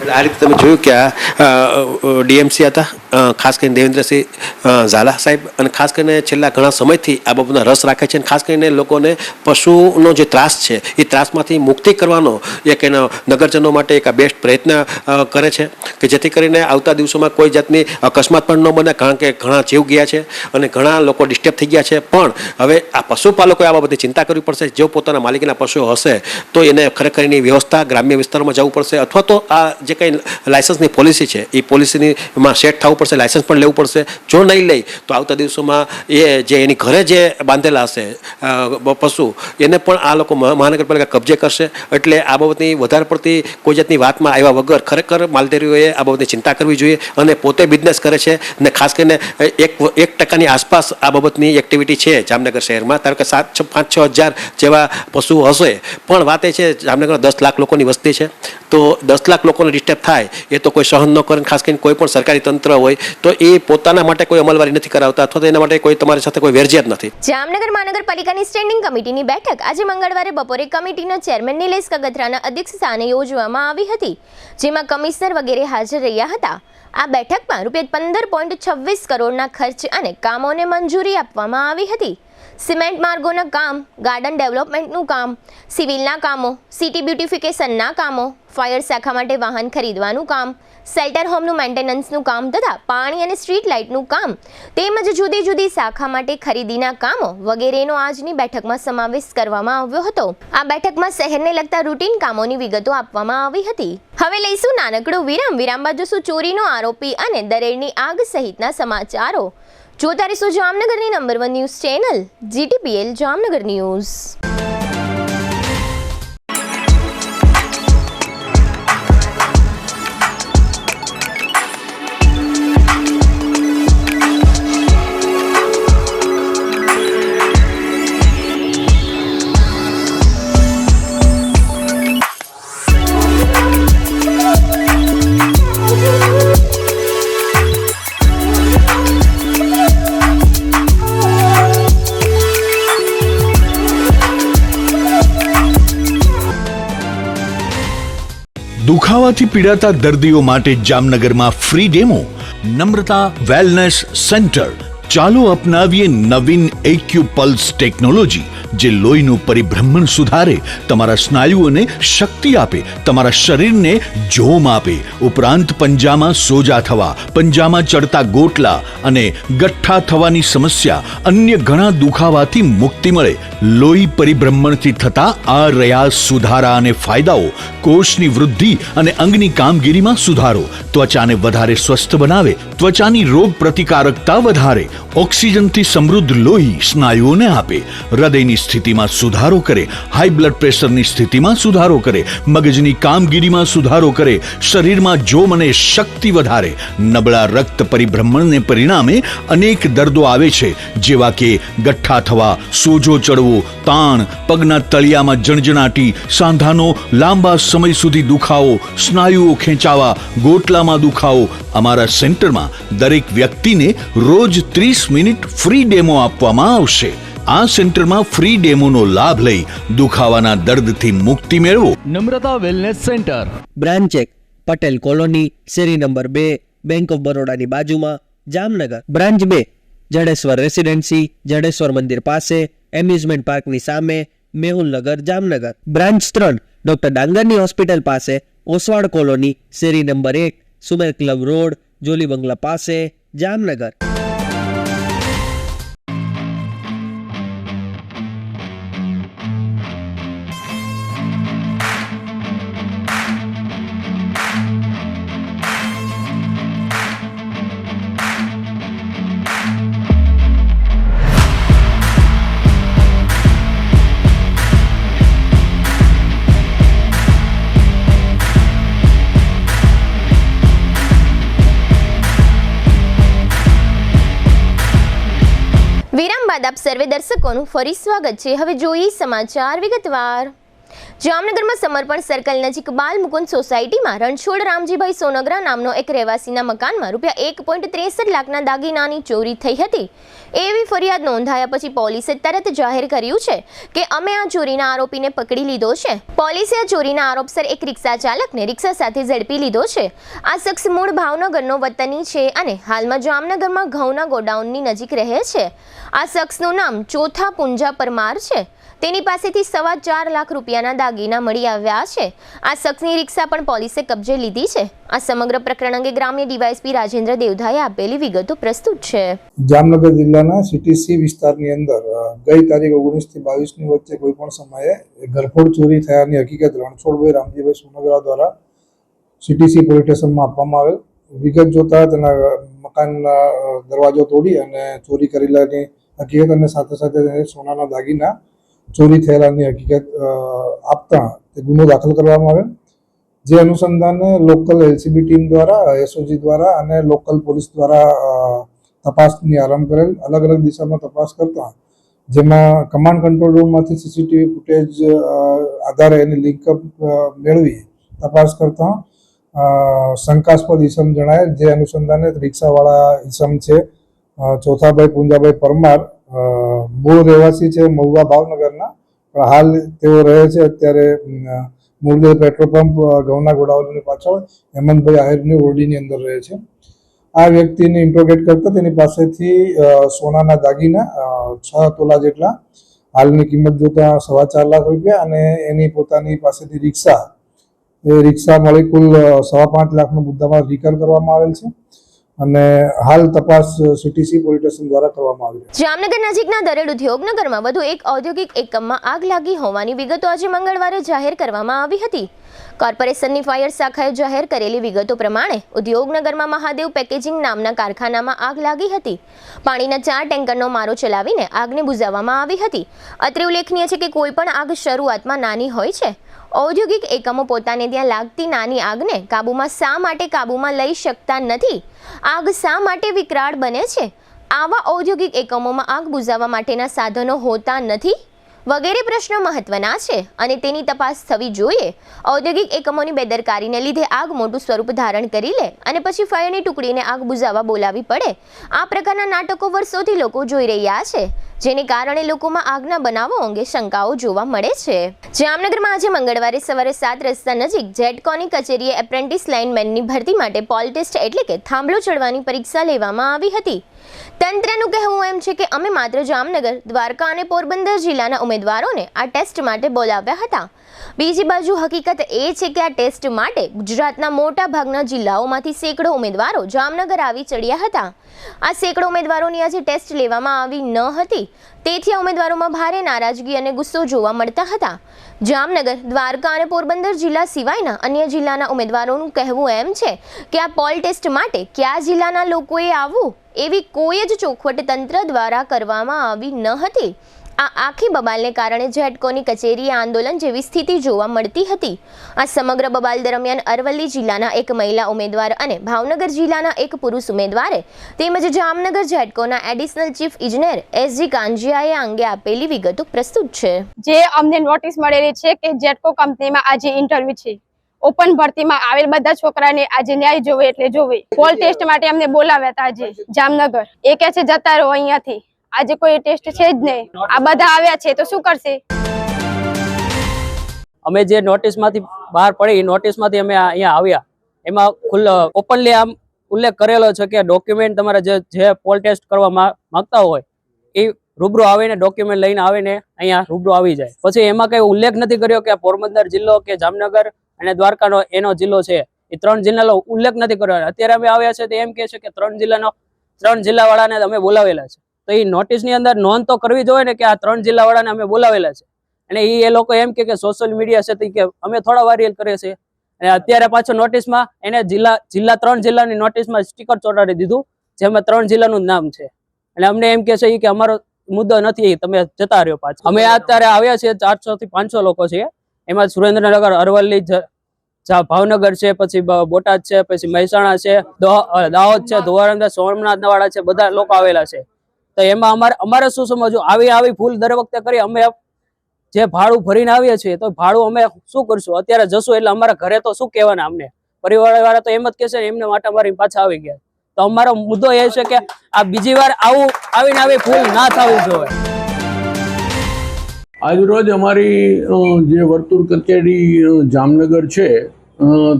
એટલે આ રીતે તમે જોયું કે આ ડીએમસી હતા, ખાસ કરીને દેવેન્દ્રસિંહ ઝાલા સાહેબ, અને ખાસ કરીને છેલ્લા ઘણા સમયથી આ બાબતમાં રસ રાખે છે અને ખાસ કરીને લોકોને પશુનો જે ત્રાસ છે એ ત્રાસમાંથી મુક્તિ કરવાનો એક એના નગરજનો માટે એક આ બેસ્ટ પ્રયત્ન કરે છે કે જેથી કરીને આવતા દિવસોમાં કોઈ જાતની અકસ્માત પણ ન બને, કારણ કે ઘણા જીવ ગયા છે અને ઘણા લોકો ડિસ્ટર્બ થઈ ગયા છે. પણ હવે આ પશુપાલકોએ આ બાબતે ચિંતા કરવી પડશે. જો પોતાના માલિકીના પશુઓ હશે તો એને ખરેખર એની વ્યવસ્થા ગ્રામ્ય વિસ્તારોમાં જવું પડશે, અથવા તો આ જે કંઈ લાયસન્સની પોલિસી છે એ પોલિસીમાં સેટ થવું પડશે, લાયસન્સ પણ લેવું પડશે. જો નહીં લે તો આવતા દિવસોમાં એ જે એની ઘરે જે બાંધેલા હશે પશુ એને પણ આ લોકો મહાનગરપાલિકા કબજે કરશે. એટલે આ બાબતની વધારે પડતી કોઈ જાતની વાતમાં આવ્યા વગર ખરેખર માલધારીઓએ આ બાબતની ચિંતા કરવી જોઈએ. અને પોતે બિઝનેસ કરે છે ને ખાસ કરીને 1% આસપાસ આ બાબતની એક્ટિવિટી છે જામનગર શહેરમાં. ધારો કે 5-6 હજાર જેવા પશુ હશે, પણ વાત એ છે જામનગરમાં 10 લાખ લોકોની વસ્તી છે. તો 10 લાખ લોકોને ડિસ્ટર્બ થાય એ તો કોઈ સહન ન કરે. ખાસ કરીને કોઈ પણ સરકારી તંત્ર હોય તો એ પોતાના માટે કોઈ અમલવારી નથી કરાવતા, અથવા તો એના માટે કોઈ તમારી સાથે કોઈ વેરજિયાત નથી. જામનગર મહાનગરપાલિકાની સ્ટેન્ડિંગ કમિટીની બેઠક આજે મંગળવારે બપોરે કમિટીના ચેરમેન નિલેશ કગથરાના અધ્યક્ષ સ્થાને યોજવામાં આવી હતી, જેમાં કમિશનર વગેરે હાજર રહ્યા હતા. આ બેઠકમાં રૂપિયા 15.26 કરોડના ખર્ચ અને કામોને મંજૂરી આપવામાં આવી હતી. સિમેન્ટ માર્ગોના કામ, ગાર્ડન ડેવલપમેન્ટનું કામ, સિવિલના કામો, સિટી બ્યુટિફિકેશનના કામો, ફાયર શાખા માટે વાહન ખરીદવાનું કામ, શેલ્ટર હોમનું મેન્ટેનન્સનું કામ તથા પાણી અને સ્ટ્રીટ લાઇટનું કામ તેમજ જુદી જુદી શાખા માટે ખરીદીના કામો વગેરેનો આજની બેઠકમાં સમાવેશ કરવામાં આવ્યો હતો. આ બેઠકમાં શહેરને લગતા રૂટીન કામોની વિગતો આપવામાં આવી હતી. હવે લઈશું નાનકડો વિરામ બાદ જોશું ચોરીનો આરોપી અને દરેડની આગ સહિતના સમાચારો. જોતા રહીશું જામનગરની number 1 news channel GTPL Jamnagar news. દુખાવાથી પીડાતા દર્દીઓ માટે જામનગરમાં free demo. Namrata wellness centre. ચાલો અપનાવીએ નવીન એક્યુ પલ્સ ટેકનોલોજી, જે લોહીનું પરિભ્રમણ સુધારે, તમારા સ્નાયુઓને શક્તિ આપે, તમારા શરીરને જોમ આપે. ઉપરાંત પંજામાં સોજા થવા, પંજામાં ચડતા ગોટલા અને ગઠ્ઠા થવાની સમસ્યા, અન્ય ઘણા દુખાવાથી મુક્તિ મળે. લોહી પરિભ્રમણથી થતા આ રહ્યા સુધારા અને ફાયદાઓ. કોષની વૃદ્ધિ અને અંગની કામગીરીમાં સુધારો, ત્વચાને વધારે સ્વસ્થ બનાવે, ત્વચાની રોગ પ્રતિકારકતા વધારે, ઓક્સિજનથી સમૃદ્ધ લોહી સ્નાયુઓને આપે, હૃદયની સ્થિતિમાં સુધારો કરે, હાઈ બ્લડ પ્રેશરની સ્થિતિમાં સુધારો કરે, મગજની કામગીરીમાં સુધારો કરે, શરીરમાં જોમ અને શક્તિ વધારે. નબળા રક્ત પરિભ્રમણને પરિણામે અનેક દર્દો આવે છે, જેવા કે ગઠ્ઠા થવા, સોજો ચડવો, તાણ, પગના તળિયામાં જણજણાટી, સાંધાનો લાંબા સમય સુધી દુખાવો, સ્નાયુઓ ખેંચાવા, ગોટલામાં દુખાવો. અમારા સેન્ટરમાં દરેક વ્યક્તિને રોજ 30 મિનિટ ફ્રી ડેમો આપવામાં આવશે. આ સેન્ટરમાં ફ્રી ડેમોનો લાભ લઈ દુખાવાના દર્દથી મુક્તિ મેળવો. Namrata wellness centre, branch 1 Patel colony, શેરી નંબર 2, બેંક ઓફ બરોડાની બાજુમાં, જામનગર. બ્રાન્ચ 2 જડેશ્વર રેસિડેન્સી, જડેશ્વર મંદિર પાસે, એમ્યુઝમેન્ટ પાર્કની સામે, મેહુલનગર, જામનગર. બ્રાન્ચ 3 ડોક્ટર ડાંગરની હોસ્પિટલ પાસે, ઓસવાડ કોલોની, શેરી number 1, Sumer club road, Jolly બંગલા પાસે, જામનગર. વિરામ બાદ આપ સર્વે દર્શકોનું ફરી સ્વાગત છે. હવે જોઈએ સમાચાર વિગતવાર. જામનગરમાં સમર્પણ સર્કલ નજીક બાલ મુકુંદ સોસાયટીમાં રણછોડ રામજીભાઈ સોનગરા નામનો એક રહેવાસીના મકાનમાં ₹1.63 લાખના દાગીનાની ચોરી થઈ હતી એવી ફરિયાદ નોંધાયા પછી પોલીસે તરત જાહેર કર્યું છે કે અમે આ ચોરીના આરોપીને પકડી લીધો છે. પોલીસે આ ચોરીના આરોપસર એક રિક્ષા ચાલકને રિક્ષા સાથે ઝડપી લીધો છે. આ શખ્સ મૂળ ભાવનગરનો વતની છે અને હાલમાં જામનગરમાં ઘઉંના ગોડાઉનની નજીક રહે છે. આ શખ્સનું નામ ચોથા પુંજા પરમાર છે. તેની પાસેથી ₹4.25 લાખ રૂપિયાના દાગીના મળી આવ્યા છે. આ શખ્સની રિક્ષા પણ પોલીસે કબજે લીધી છે. આ સમગ્ર પ્રકરણ અંગે ગ્રામ્ય ડીવાયએસપી રાજેન્દ્ર દેવધાએ આપેલી વિગતો પ્રસ્તુત છે. જામનગર જિલ્લાના CTC વિસ્તારની અંદર ગઈ તારીખ 19 થી 22 ની વચ્ચે કોઈ પણ સમયે ઘરફોડ ચોરી થયાની હકીકત રણછોડભાઈ રામજીભાઈ સોનગરા દ્વારા CTC પોલીસ સ્ટેશનમાં આપવામાં આવેલ. વિગત જોતા તેના મકાનના દરવાજો તોડી અને ચોરી કરેલાની હકીકત અને સાથે સાથે સોનાના દાગીના ચોરી થયેલાની હકીકત આપતા તે ગુનો દાખલ કરવામાં આવેલ. જે અનુસંધાને લોકલ LCB ટીમ દ્વારા, SOG દ્વારા અને લોકલ પોલીસ દ્વારા તપાસની આરંભ કરેલ. અલગ અલગ દિશામાં તપાસ કરતા જેમાં કમાન્ડ કંટ્રોલ રૂમમાંથી CCTV ફૂટેજ આધારે એની લિંકઅપ મેળવી તપાસ કરતા શંકાસ્પદ ઈસમ જણાય. જે અનુસંધાને રિક્ષાવાળા ઈસમ છે ચોથાભાઈ પુંજાભાઈ પરમાર, મૂળ રહેવાસી છે મહુવા ભાવનગરના, પણ હાલ તેઓ રહે છે અત્યારે મૂળદેવ પેટ્રોલ પંપ ઘઉંના ગોડાઉનની પાછળ હેમંતભાઈ આહિરની ઓરડીની અંદર રહે છે. આ વ્યક્તિને ઇન્ટ્રોગેટ કરતા તેની પાસેથી સોનાના દાગીના 6 તોલા જેટલા, હાલની કિંમત જોતા 4.25 લાખ રૂપિયા અને એની પોતાની પાસેથી રિક્ષા મળી કુલ 5.25 લાખનો મુદ્દામાલ રિકવર કરવામાં આવેલ છે અને હાલ તપાસ સીટીસી પોલીસ સ્ટેશન દ્વારા કરવામાં આવી છે. જામનગર નજીકના દરેડ ઉદ્યોગનગરમાં વધુ એક ઔદ્યોગિક એકમમાં આગ લાગી હોવાની વિગતો આજે મંગળવારે જાહેર કરવામાં આવી હતી. કોર્પોરેશનની ફાયર શાખાએ જાહેર કરેલી વિગતો પ્રમાણે ઉદ્યોગનગરમાં મહાદેવ પેકેજિંગ નામના કારખાનામાં આગ લાગી હતી. પાણીના 4 ટેન્કરનો મારો ચલાવીને આગને બુઝાવવામાં આવી હતી. અત્રે ઉલ્લેખનીય છે કે કોઈ પણ આગ શરૂઆતમાં નાની હોય છે. ઔદ્યોગિક એકમો પોતાને ત્યાં લાગતી નાની આગને શા માટે કાબૂમાં લઈ શકતા નથી? આગ શા માટે વિકરાળ બને છે? આવા ઔદ્યોગિક એકમોમાં આગ બુઝાવવા માટેના સાધનો હોતા નથી વગેરે પ્રશ્નો મહત્વના છે અને તેની તપાસ થવી જોઈએ. ઔદ્યોગિક એકમોની બેદરકારીને લીધે આગ મોટું સ્વરૂપ ધારણ કરી લે અને પછી ફાયરની ટુકડીને આગ બુઝાવવા બોલાવી પડે. આ પ્રકારના નાટકો વર્ષોથી લોકો જોઈ રહ્યા છે, જેને કારણે લોકોમાં આગના બનાવો અંગે શંકાઓ જોવા મળે છે. જામનગરમાં આજે મંગળવારે સવારે 7 રસ્તા નજીક જેટકોની કચેરીએ એપ્રેન્ટિસ લાઇનમેનની ભરતી માટે પોલ ટેસ્ટ એટલે કે થાંભલો ચડવાની પરીક્ષા લેવામાં આવી હતી. તંત્રનું કહેવું એમ છે કે અમે માત્ર જામનગર, દ્વારકા અને પોરબંદર જિલ્લાના ઉમેદવારોને આ ટેસ્ટ માટે બોલાવ્યા હતા. બીજી બાજુ હકીકત એ છે કે આ ટેસ્ટ માટે ગુજરાતના મોટા ભાગના જિલ્લાઓમાંથી સેંકડો ઉમેદવારો જામનગર આવી ચડ્યા હતા. આ સેંકડો ઉમેદવારોની આજે ટેસ્ટ લેવામાં આવી ન હતી, તેથી આ ઉમેદવારોમાં ભારે નારાજગી અને ગુસ્સો જોવા મળતા હતા. જામનગર, દ્વારકા અને પોરબંદર જિલ્લા સિવાયના અન્ય જિલ્લાના ઉમેદવારોનું કહેવું એમ છે કે આ પોલ ટેસ્ટ માટે કયા જિલ્લાના લોકોએ આવવું એવી કોઈ જ ચોખવટ તંત્ર દ્વારા કરવામાં આવી ન હતી. આ આખી બબાલને કારણે જેટકોની કચેરીએ આંદોલન જેવી સ્થિતિ જોવા મળતી હતી. આ સમગ્ર બબાલ દરમિયાન અરવલ્લી જિલ્લાના એક મહિલા ઉમેદવાર અને ભાવનગર જિલ્લાના એક પુરુષ ઉમેદવારે તેમજ જામનગર જેટકોના એડિશનલ ચીફ ઇજનેર એસજી કાંજીયાએ આ અંગે આપેલી વિગતો પ્રસ્તુત છે. જે અમને નોટિસ મળેલી છે કે જેટકો કંપનીમાં આજે ઇન્ટરવ્યુ છે. ઓપન ભરતીમાં આવેલ બધા છોકરાને આજે ન્યાય જોવે એટલે જોવે. પોલ ટેસ્ટ માટે અમને બોલાવ્યા હતા આજે જામનગર. એ કહે છે જતા રહો અહીંયાથી, આજે કોઈ ટેસ્ટ છે જ નહીં. આ બધા આવ્યા છે તો શું કરશે? અમે જે નોટિસમાંથી બહાર પડી, નોટિસમાંથી અમે અહીંયા આવ્યા, એમાં ઓપનલી આમ ઉલ્લેખ કરેલો છે કે ડોક્યુમેન્ટ તમારે જે પોલ ટેસ્ટ કરવા માંગતા હોય એ રૂબરૂ આવીને ડોક્યુમેન્ટ લઈને આવીને અહીંયા રૂબરૂ આવી જાય. પછી એમાં કઈ ઉલ્લેખ નથી કર્યો કે પોરબંદર જિલ્લો કે જામનગર અને દ્વારકાનો એનો જિલ્લો છે. એ 3 જિલ્લાનો ઉલ્લેખ નથી કર્યો. અત્યારે અમે આવ્યા છે તો એમ કે છે કે 3 જિલ્લાવાળાને અમે બોલાવેલા છે. તો એ નોટિસની અંદર નોંધ તો કરવી જોઈએ ને કે આ 3 જિલ્લાવાળાને અમે બોલાવેલા છે. અને એ લોકો એમ કે સોશિયલ મીડિયા છે કે અમે થોડા વાયરલ કરીએ છીએ. અને અત્યારે પાછો નોટિસમાં એને જિલ્લા 3 જિલ્લાની નોટિસમાં સ્ટીકર ચોંટાડી દીધું, જેમાં 3 જિલ્લાનું નામ છે. અને અમને એમ કે છે કે અમારો મુદ્દો નથી, તમે જતા રહ્યો પાછા. અમે અત્યારે આવ્યા છીએ 400 થી 500 લોકો છીએ. એમાં સુરેન્દ્રનગર, અરવલ્લી, ભાવનગર છે, પછી બોટાદ છે, પછી મહેસાણા છે, દાહોદ છે, ધોળાવીરા, સોમનાથ વાળા છે, બધા લોકો આવેલા છે. તો એમાં અમારે શું સમજવું? આવી ભૂલ દર વખતે કરી. અમે જે ભાડું ભરીને આવીએ છીએ તો ભાડું અમે શું કરશું? અત્યારે જશું એટલે અમારા ઘરે તો શું કહેવાના? અમને પરિવાર વાળા તો એમ જ કહેશે ને, એમને માટે મારી પાછા આવી ગયા. તો અમારો મુદ્દો એ છે કે આ બીજી વાર આવી ભૂલ ના થવી જોઈએ. આજરોજ અમારી જે વર્તુળ કચેરી જામનગર છે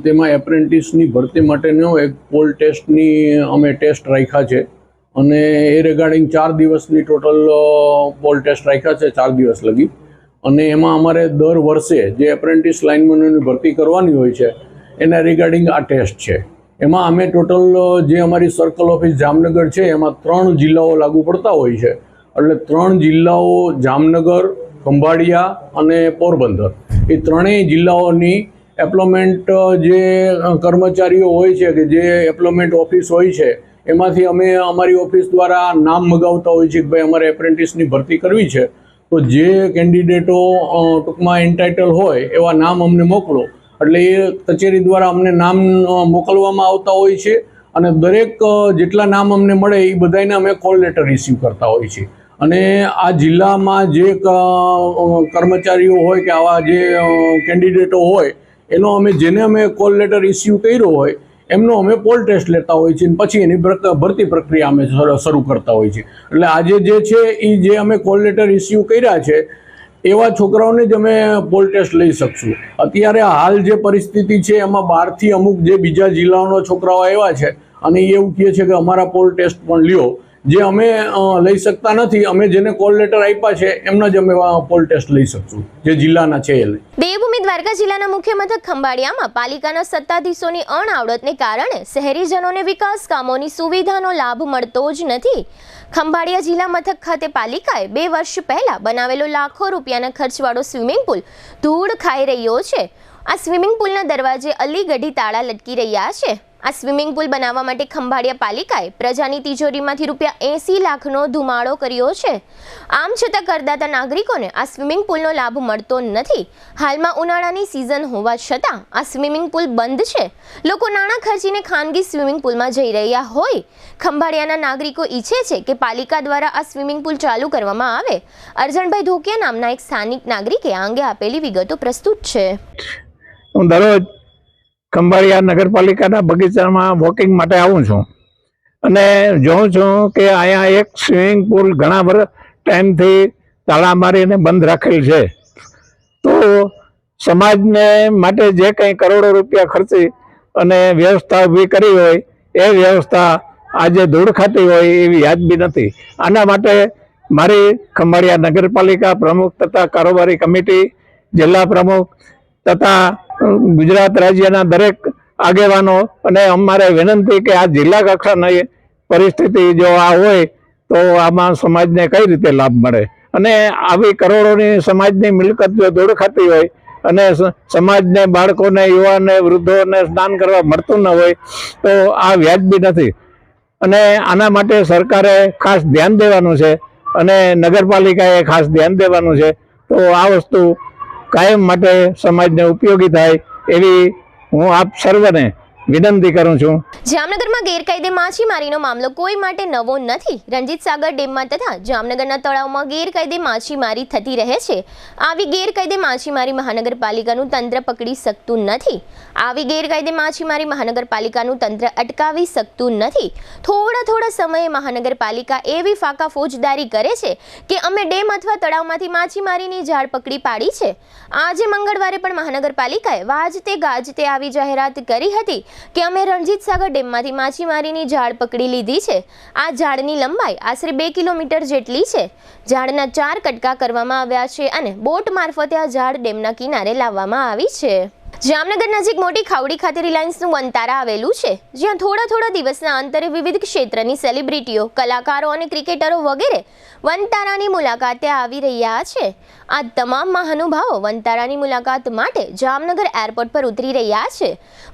તેમાં એપ્રેન્ટિસની ભરતી માટેનો એક પોલ ટેસ્ટની અમે ટેસ્ટ રાખ્યા છે અને એ રિગાર્ડિંગ 4 દિવસની ટોટલ પોલ ટેસ્ટ રાખ્યા છે, 4 દિવસ લગી. અને એમાં અમારે દર વર્ષે જે એપ્રેન્ટિસ લાઇનમેનોની ભરતી કરવાની હોય છે એના રિગાર્ડિંગ આ ટેસ્ટ છે. એમાં અમે ટોટલ જે અમારી સર્કલ ઓફિસ જામનગર છે એમાં 3 જિલ્લાઓ લાગુ પડતા હોય છે. એટલે 3 જિલ્લાઓ જામનગર, ખંભાળિયા અને પોરબંદર, એ 3 જિલ્લાઓની એમ્પ્લોયમેન્ટ જે કર્મચારીઓ હોય છે કે જે એમ્પ્લોયમેન્ટ ઓફિસ હોય છે એમાંથી અમે અમારી ઓફિસ દ્વારા નામ મગાવતા હોય છે કે ભાઈ અમારે એપ્રેન્ટિસની ભરતી કરવી છે. તો જે કેન્ડિડેટો ટૂંકમાં એન્ટાઇટલ હોય એવા નામ અમને મોકલો. એટલે એ કચેરી દ્વારા અમને નામ મોકલવામાં આવતા હોય છે અને દરેક જેટલા નામ અમને મળે એ બધાને અમે કોલ લેટર રિસીવ કરતા હોય છે. અને આ જિલ્લામાં જે કર્મચારીઓ હોય કે આવા જે કેન્ડિડેટો હોય એનો જેને અમે કોલ લેટર ઇસ્યુ કર્યો હોય એમનો અમે પોલ ટેસ્ટ લેતા હોય છે અને પછી એની ભરતી પ્રક્રિયા અમે શરૂ કરતા હોય છે. એટલે આજે જે છે એ જે અમે કોલ લેટર ઇસ્યુ કર્યા છે એવા છોકરાઓને જ અમે પોલ ટેસ્ટ લઈ શકશું. અત્યારે હાલ જે પરિસ્થિતિ છે એમાં બહારથી અમુક જે બીજા જિલ્લાઓના છોકરાઓ આવ્યા છે અને એ એવું કહે છે કે અમારા પોલ ટેસ્ટ પણ લ્યો, જે અમે લઈ શકતા નથી. અમે જેને કોલ લેટર આપ્યા છે એમના જ અમે પોલ ટેસ્ટ લઈ શકશું, જે જિલ્લાના છે એ લઈ. દેવભૂમિ દ્વારકા જિલ્લાના મુખ્ય મથક ખંભાળિયામાં પાલિકાના સત્તાધીશોની અણઆવડતને કારણે શહેરીજનોને વિકાસ કામોની સુવિધાનો લાભ મળતો જ નથી. ખંભાળિયા જિલ્લા મથક ખાતે પાલિકાએ 2 વર્ષ પહેલા બનાવેલો લાખો રૂપિયાના ખર્ચવાળો સ્વિમિંગ પુલ ધૂળ ખાઈ રહ્યો છે. આ સ્વિમિંગ પુલના દરવાજે અલીગઢી તાળા લટકી રહ્યા છે. આ સ્વિમિંગ પુલ બનાવવા માટે ખંભાળિયા પાલિકાએ પ્રજાની તિજોરીમાંથી ₹80 લાખનો ધુમાડો કર્યો છે. આમ છતાં કરદાતા નાગરિકોને આ સ્વિમિંગ પુલનો લાભ મળતો નથી. હાલમાં ઉનાળાની સિઝન હોવા છતાં આ સ્વિમિંગ પુલ બંધ છે. લોકો નાણાં ખર્ચીને ખાનગી સ્વિમિંગ પુલમાં જઈ રહ્યા હોય. ખંભાળિયાના નાગરિકો ઈચ્છે છે કે પાલિકા દ્વારા આ સ્વિમિંગ પુલ ચાલુ કરવામાં આવે. અરજણભાઈ ધોકિયા નામના એક સ્થાનિક નાગરિકે આ અંગે આપેલી વિગતો પ્રસ્તુત છે. હું દરરોજ ખંભાળિયા નગરપાલિકાના બગીચામાં વોકિંગ માટે આવું છું અને જોઉં છું કે અહીંયા એક સ્વિમિંગ પુલ ઘણા વર્ષ ટાઈમથી તાળા મારીને બંધ રાખેલ છે. તો સમાજને માટે જે કંઈ કરોડો રૂપિયા ખર્ચી અને વ્યવસ્થા ઊભી કરી હોય એ વ્યવસ્થા આજે ધૂળ ખાતી હોય એવી યાદબી નથી. આના માટે મારી ખંભાળિયા નગરપાલિકા પ્રમુખ તથા કારોબારી કમિટી, જિલ્લા પ્રમુખ તથા ગુજરાત રાજ્યના દરેક આગેવાનો અને અમારે વિનંતી કે આ જિલ્લા કક્ષાની પરિસ્થિતિ જો આ હોય તો આમાં સમાજને કઈ રીતે લાભ મળે. અને આવી કરોડોની સમાજની મિલકત જો ધૂળ ખાતી હોય અને સમાજને, બાળકોને, યુવાનને, વૃદ્ધોને સ્નાન કરવા મળતું ન હોય તો આ વ્યાજબી નથી. અને આના માટે સરકારે ખાસ ધ્યાન દેવાનું છે અને નગરપાલિકાએ ખાસ ધ્યાન દેવાનું છે. તો આ વસ્તુ કાયમ માટે સમાજને ઉપયોગી થાય એવી હું આપ સર્વને વિનંતી કરું છું. જામનગરમાં ગેરકાયદે માછીમારીનો મામલો કોઈ માટે નવો નથી. રણજીત સાગર ડેમમાં તથા જામનગરના તળાવમાં ગેરકાયદે માછીમારી થતી રહે છે. આવી ગેરકાયદે માછીમારી મહાનગરપાલિકાનું તંત્ર પકડી શકતું નથી. આવી ગેરકાયદે માછીમારી મહાનગરપાલિકાનું તંત્ર અટકાવી શકતું નથી. થોડા સમયે મહાનગરપાલિકા એવી ફાકા ફોજદારી કરે છે કે અમે ડેમ અથવા તળાવમાંથી માછીમારીની ઝાડ પકડી પાડી છે. આજે મંગળવારે પણ મહાનગરપાલિકાએ વાજતે ગાજતે આવી જાહેરાત કરી હતી કે અમે રણજીત સાગર ડેમમાંથી માછીમારીની ઝાડ પકડી લીધી છે. આ ઝાડની લંબાઈ આશરે 2 કિલોમીટર જેટલી છે. ઝાડના 4 કટકા કરવામાં આવ્યા છે અને બોટ મારફતે આ ઝાડ ડેમના કિનારે લાવવામાં આવી છે. જામનગર નજીક મોટી ખાવડી ખાતે રિલાયન્સનું વનતારા આવેલું છે, જ્યાં થોડા દિવસના અંતરે વિવિધ ક્ષેત્રની સેલિબ્રિટીઓ, કલાકારો અને ક્રિકેટરો વગેરે વનતારાની મુલાકાતે આવી રહ્યા છે. આ તમામ મહાનુભાવો વનતારાની મુલાકાત માટે જામનગર એરપોર્ટ પર ઉતરી રહ્યા છે.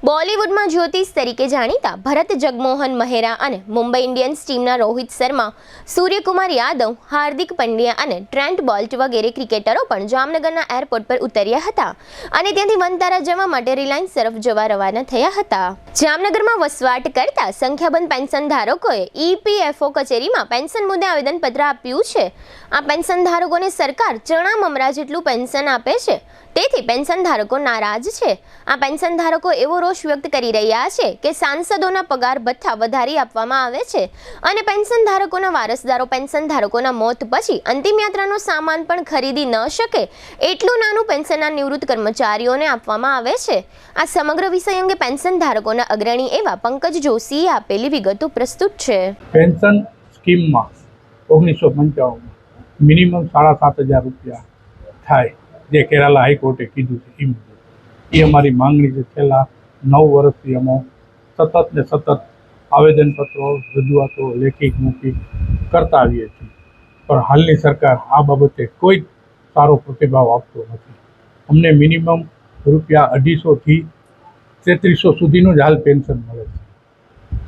બોલિવૂડમાં જ્યોતિષ તરીકે જાણીતા ભરત જગમોહન મહેરા અને મુંબઈ ઇન્ડિયન્સ ટીમના રોહિત શર્મા, સૂર્યકુમાર યાદવ, હાર્દિક પંડ્યા અને ટ્રેન્ટ બોલ્ટ વગેરે ક્રિકેટરો પણ જામનગરના એરપોર્ટ પર ઉતર્યા હતા અને ત્યાંથી વનતારા જવા માટે રિલાયન્સ તરફ જવા રવાના થયા હતા. જામનગરમાં વસવાટ કરતા સંખ્યાબંધ પેન્શન ધારકોએ EPFO કચેરીમાં પેન્શન મુદ્દે આવેદનપત્ર આપ્યું છે. આ પેન્શન ધારકોને સરકાર ચણા મમરા જેટલું પેન્શન આપે છે, તેથી પેન્શન ધારકો નારાજ છે. આ પેન્શન ધારકો એવો રોષ વ્યક્ત કરી રહ્યા છે કે સાંસદોના પગાર ભથ્થા વધારી આપવામાં આવે છે અને પેન્શન ધારકોના વારસદારો પેન્શન ધારકોના મોત પછી અંતિમ યાત્રાનો સામાન પણ ખરીદી ન શકે એટલું નાનું પેન્શનના નિવૃત્ત કર્મચારીઓને આપવામાં આવે છે. આ સમગ્ર વિષય અંગે પેન્શન ધારકોના અગ્રણી એવા પંકજ જોશીએ આપેલી વિગતો પ્રસ્તુત છે. પેન્શન સ્કીમમાં 1955 મિનિમમ 7,500 રૂપિયા થાય, જે કેરાલા હાઈકોર્ટે કીધું છે એ મુજબ. એ અમારી માંગણી છે. છેલ્લા 9 વર્ષથી અમે સતત આવેદનપત્રો, રજૂઆતો લેખિત મૌખિક કરતા આવીએ છીએ, પણ હાલની સરકાર આ બાબતે કોઈ સારો પ્રતિભાવ આપતો નથી. અમને મિનિમમ ₹250 થી 3300 સુધીનું જ હાલ પેન્શન મળે છે.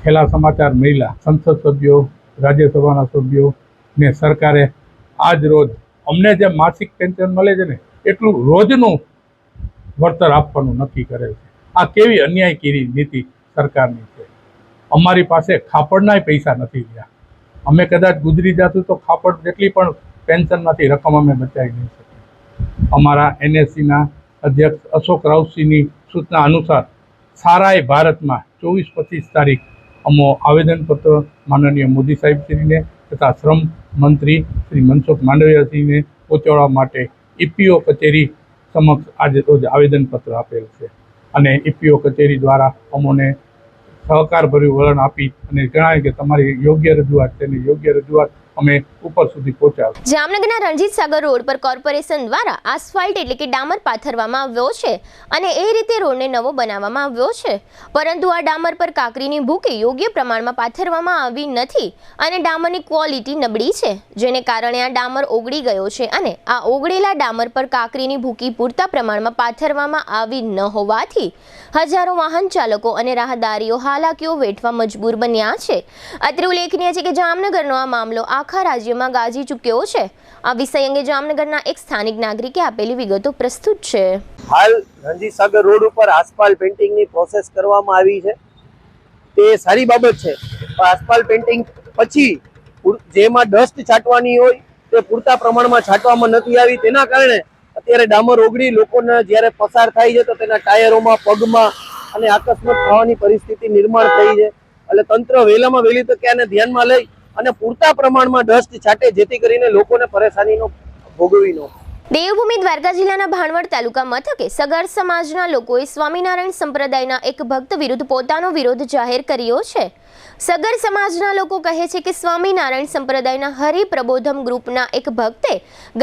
છેલ્લા સમાચાર મળ્યા સંસદ સભ્યો, રાજ્યસભાના સભ્યો ને સરકારે આજ રોજ અમને જે માસિક પેન્શન મળે છે ને એટલું રોજનું વળતર આપવાનું નક્કી કરેલ છે. આ કેવી અન્યાયકીરી નીતિ સરકારની છે. અમારી પાસે ખાપડનાય પૈસા નથી રહ્યા. અમે કદાચ ગુજરી જશું તો ખાપડ જેટલી પણ પેન્શનમાંથી રકમ અમે બચાવી નહીં શકીએ. અમારા NSCના અધ્યક્ષ અશોક રાઉતસિંહની સૂચના અનુસાર સારાય ભારતમાં 24-25 તારીખ અમો આવેદનપત્ર માનનીય મોદી સાહેબશ્રીને તથા શ્રમ મંત્રી શ્રી મનસુખ માંડવિયાશ્રીને પહોંચાડવા માટે EPO કચેરી સમક્ષ આજે રોજ આવેદનપત્ર આપેલ છે અને EPO કચેરી દ્વારા અમોને સહકારભર્યું વલણ આપી અને જણાય કે તમારી યોગ્ય રજૂઆત છે અને યોગ્ય રજૂઆત અમે ઉપર સુધી પહોંચાડ્યું. જામનગરના રણજીત સાગર રોડ પર કોર્પોરેશન દ્વારા આસ્ફાલ્ટ એટલે કે ડામર પાથરવામાં આવ્યો છે અને એ રીતે રોડને નવો બનાવવામાં આવ્યો છે, પરંતુ આ ડામર પર કાંકરીની ભૂકી યોગ્ય પ્રમાણમાં પાથરવામાં આવી નથી અને ડામરની ક્વોલિટી નબળી છે, જેને કારણે આ ડામર ઓગળી ગયો છે અને આ ઓગળેલા ડામર પર કાંકરીની ભૂકી પૂરતા પ્રમાણમાં પાથરવામાં આવી ન હોવાથી હજારો વાહન ચાલકો અને રાહદારીઓ હાલાકીઓ વેઠવા મજબૂર બન્યા છે. અત્રે ઉલ્લેખનીય છે કે જામનગરનો આ મામલો આખા રાજ્યમાં ગાજી ચૂક્યો છે. આ વિષય અંગે જામનગરના એક સ્થાનિક નાગરિકે આપેલી વિગતો પ્રસ્તુત છે. હાલ રણજીત સાગર રોડ ઉપર આસ્ફાલ્ટ પેઇન્ટિંગની પ્રોસેસ કરવામાં આવી છે, તે સારી બાબત છે. પણ આસ્ફાલ્ટ પેઇન્ટિંગ પછી જેમાં ડસ્ટ છાંટવાની હોય તે પૂરતા પ્રમાણમાં છાંટવામાં નથી આવી. તેના કારણે અત્યારે ડામર ઓગળી લોકોને જ્યારે પસાર થાય છે તો તેના ટાયરોમાં, પગમાં અને અકસ્માત થવાની પરિસ્થિતિ નિર્માણ થઈ છે. એટલે તંત્ર વહેલામાં વહેલી તકે આને ધ્યાનમાં લઈ અને પૂરતા પ્રમાણમાં ડસ્ટ છાંટે, જેથી કરીને લોકોને પરેશાનીનો ભોગવી ન. દેવભૂમિ દ્વારકા જિલ્લાના ભાણવડ તાલુકા મથકે સગર સમાજના લોકોએ સ્વામિનારાયણ સંપ્રદાયના એક ભક્ત વિરુદ્ધ પોતાનો વિરોધ જાહેર કર્યો છે. સગર સમાજના લોકો કહે છે કે સ્વામિનારાયણ સંપ્રદાયના હરિપ્રબોધમ ગ્રુપના એક ભક્તે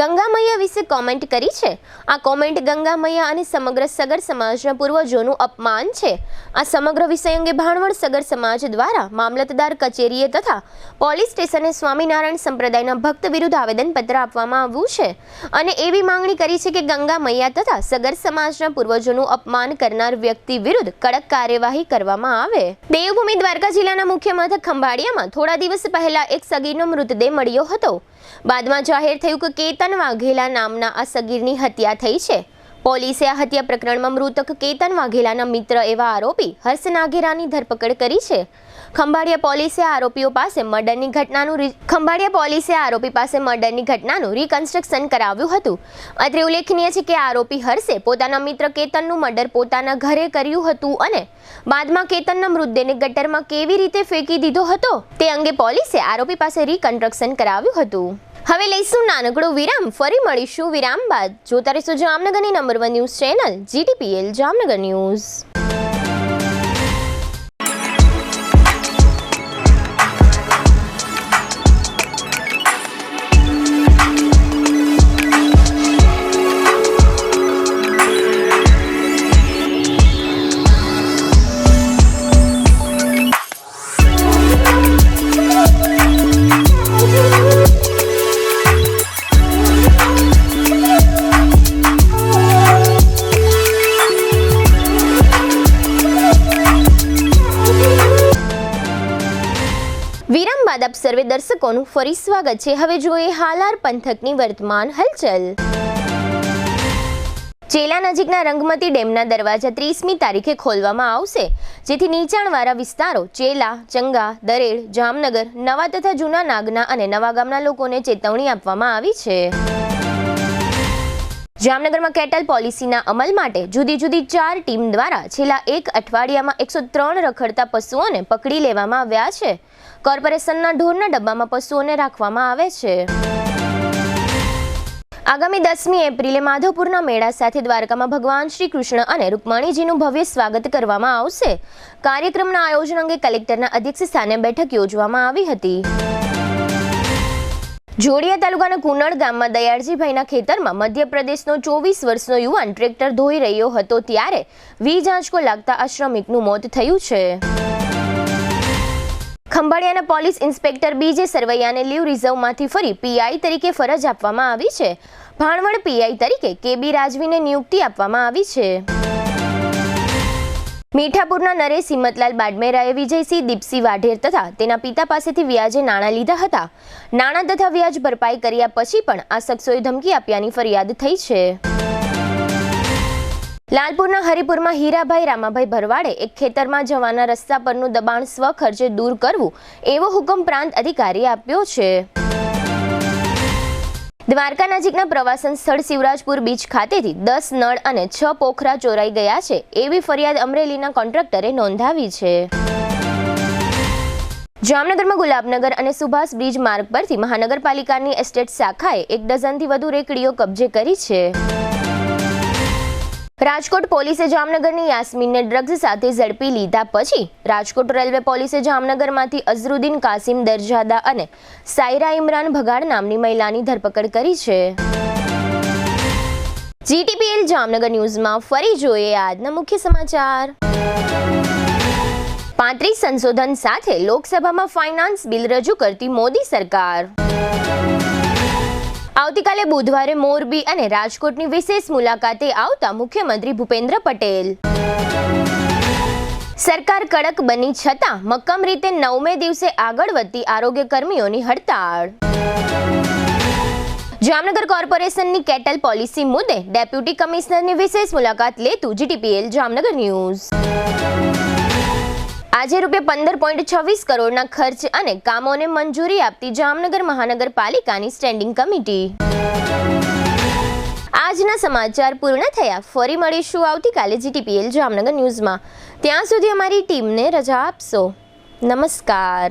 ગંગામૈયા વિશે કોમેન્ટ કરી છે. આ કોમેન્ટ ગંગામૈયા અને સમગ્ર સગર સમાજના પૂર્વજોનું અપમાન છે. આ સમગ્ર વિષય અંગે ભાણવડ સગર સમાજ દ્વારા મામલતદાર કચેરીએ તથા પોલીસ સ્ટેશને સ્વામિનારાયણ સંપ્રદાયના ભક્ત વિરુદ્ધ આવેદનપત્ર આપવામાં આવ્યું છે અને એવી માંગણી કરી છે કે ગંગામૈયા તથા સગર સમાજના પૂર્વજોનું અપમાન કરનાર વ્યક્તિ વિરુદ્ધ કડક કાર્યવાહી કરવામાં આવે. દેવભૂમિ દ્વારકા જિલ્લાના મુખ્ય મથક ખંભાળિયામાં થોડા દિવસ પહેલા એક સગીરનો મૃતદેહ મળ્યો હતો. બાદમાં જાહેર થયું કે કેતન વાઘેલા નામના આ સગીરની હત્યા થઈ છે. પોલીસે આ હત્યા પ્રકરણમાં મૃતક કેતન વાઘેલાના મિત્ર એવા આરોપી હર્ષ નાઘેરાની ધરપકડ કરી છે. ખંભાળિયા પોલીસે આરોપી પાસે મર્ડરની ઘટનાનું રિકન્સ્ટ્રક્શન કરાવ્યું હતું. અત્રે ઉલ્લેખનીય છે કે આરોપી હર્ષે પોતાના મિત્ર કેતનનું મર્ડર પોતાના ઘરે કર્યું હતું અને બાદમાં કેતનના મૃતદેહને ગટરમાં કેવી રીતે ફેંકી દીધો હતો તે અંગે પોલીસે આરોપી પાસે રિકન્સ્ટ્રક્શન કરાવ્યું હતું. હવે લઈશું નાનકડો વિરામ, ફરી મળીશું વિરામ બાદ. જોતા રહેશો જામનગરની number 1 news channel GTPL Jamnagar news. વિરામ બાદ આપ સર્વે દર્શકોનું ફરી સ્વાગત છે. હવે જોઈએ હાલાર પંથકની વર્તમાન હલચલ. ચેલા નજીકના રંગમતી ડેમના દરવાજા 30મી તારીખે ખોલવામાં આવશે, જેથી નીચાણવાળા વિસ્તારો ચેલા, ચંગા, દરેડ, જામનગર, નવા તથા જૂના નાગના અને નવા ગામના લોકોને ચેતવણી આપવામાં આવી છે. જામનગરમાં કેટલ પોલિસીના અમલ માટે જુદી જુદી 4 ટીમ દ્વારા છેલ્લા એક અઠવાડિયામાં 103 રખડતા પશુઓને પકડી લેવામાં આવ્યા છે. કોર્પોરેશનના ઢોરના ડબ્બામાં પશુઓને રાખવામાં આવે છે. આગામી 10મી એપ્રિલે માધવપુરના મેળા સાથે દ્વારકામાં ભગવાન શ્રી કૃષ્ણ અને રૂકમણીજીનું ભવ્ય સ્વાગત કરવામાં આવશે. કાર્યક્રમના આયોજન અંગે કલેક્ટરના અધ્યક્ષ સ્થાને બેઠક યોજવામાં આવી હતી. જોડિયા તાલુકાના કુનડ ગામમાં દયાળજીભાઈના ખેતરમાં મધ્યપ્રદેશનો 24 વર્ષનો યુવાન ટ્રેક્ટર ધોઈ રહ્યો હતો ત્યારે વીજ આંચકો લાગતા આ શ્રમિકનું મોત થયું છે. ખંભાળિયાના પોલીસ ઇન્સ્પેક્ટર BJ સરવૈયાને લીવ રિઝર્વમાંથી ફરી PI તરીકે ફરજ આપવામાં આવી છે. ભાણવડ PI તરીકે KB રાજવીને નિયુક્તિ આપવામાં આવી છે. મીઠાપુરના નરેશ હિંમતલાલ બાડમેરાએ વિજયસિંહ દીપસિંહ વાઢેર તથા તેના પિતા પાસેથી વ્યાજે નાણાં લીધા હતા. નાણાં તથા વ્યાજ ભરપાઈ કર્યા પછી પણ આ શખ્સોએ ધમકી આપ્યાની ફરિયાદ થઈ છે. લાલપુરના હરિપુરમાં હીરાભાઈ રામાભાઈ ભરવાડે એક ખેતરમાં જવાના રસ્તા પરનું દબાણ સ્વખર્ચે દૂર કરવું એવો હુકમ પ્રાંત અધિકારીએ આપ્યો છે. દ્વારકા નજીકના પ્રવાસન સ્થળ શિવરાજપુર બીચ ખાતેથી 10 નળ અને 6 પોખરા ચોરાઈ ગયા છે એવી ફરિયાદ અમરેલીના કોન્ટ્રાક્ટરે નોંધાવી છે. જામનગરમાં ગુલાબનગર અને સુભાષ બ્રિજ માર્ગ પરથી મહાનગરપાલિકાની એસ્ટેટ શાખાએ 1 ડઝનથી વધુ રેકડીઓ કબજે કરી છે. રાજકોટ પોલીસે જામનગરની યાસ્મીનને ડ્રગ્સ સાથે ઝડપી લીધા પછી રાજકોટ રેલવે પોલીસે જામનગરમાંથી અઝરુદ્દીન કાસિમ દરજાદા અને સાયરા ઇમરાન ભગાડ નામની મહિલાની ધરપકડ કરી છે. GTPL જામનગર ન્યૂઝમાં ફરી જોઈએ આજના મુખ્ય સમાચાર. 35 સંશોધન સાથે લોકસભામાં ફાઇનાન્સ બિલ રજૂ કરતી મોદી સરકાર. આવતીકાલે બુધવારે મોરબી અને રાજકોટની વિશેષ મુલાકાતે આવતા મુખ્યમંત્રી ભૂપેન્દ્ર પટેલ. સરકાર કડક બની છતાં મક્કમ રીતે 9મે દિવસે આગળ વધતી આરોગ્ય કર્મીઓની હડતાળ. જામનગર કોર્પોરેશનની કેટલ પોલિસી મુદ્દે ડેપ્યુટી કમિશનરની વિશેષ મુલાકાત લેતું GTPL જામનગર ન્યૂઝ. આજે ₹15.26 કરોડના ખર્ચ અને કામોને મંજૂરી આપતી જામનગર મહાનગરપાલિકાની સ્ટેન્ડિંગ કમિટી. આજના સમાચાર પૂર્ણ થયા. ફરી મળીશું આવતીકાલે GTPL જામનગર ન્યૂઝમાં. ત્યાં સુધી અમારી ટીમને રજા આપશો. નમસ્કાર.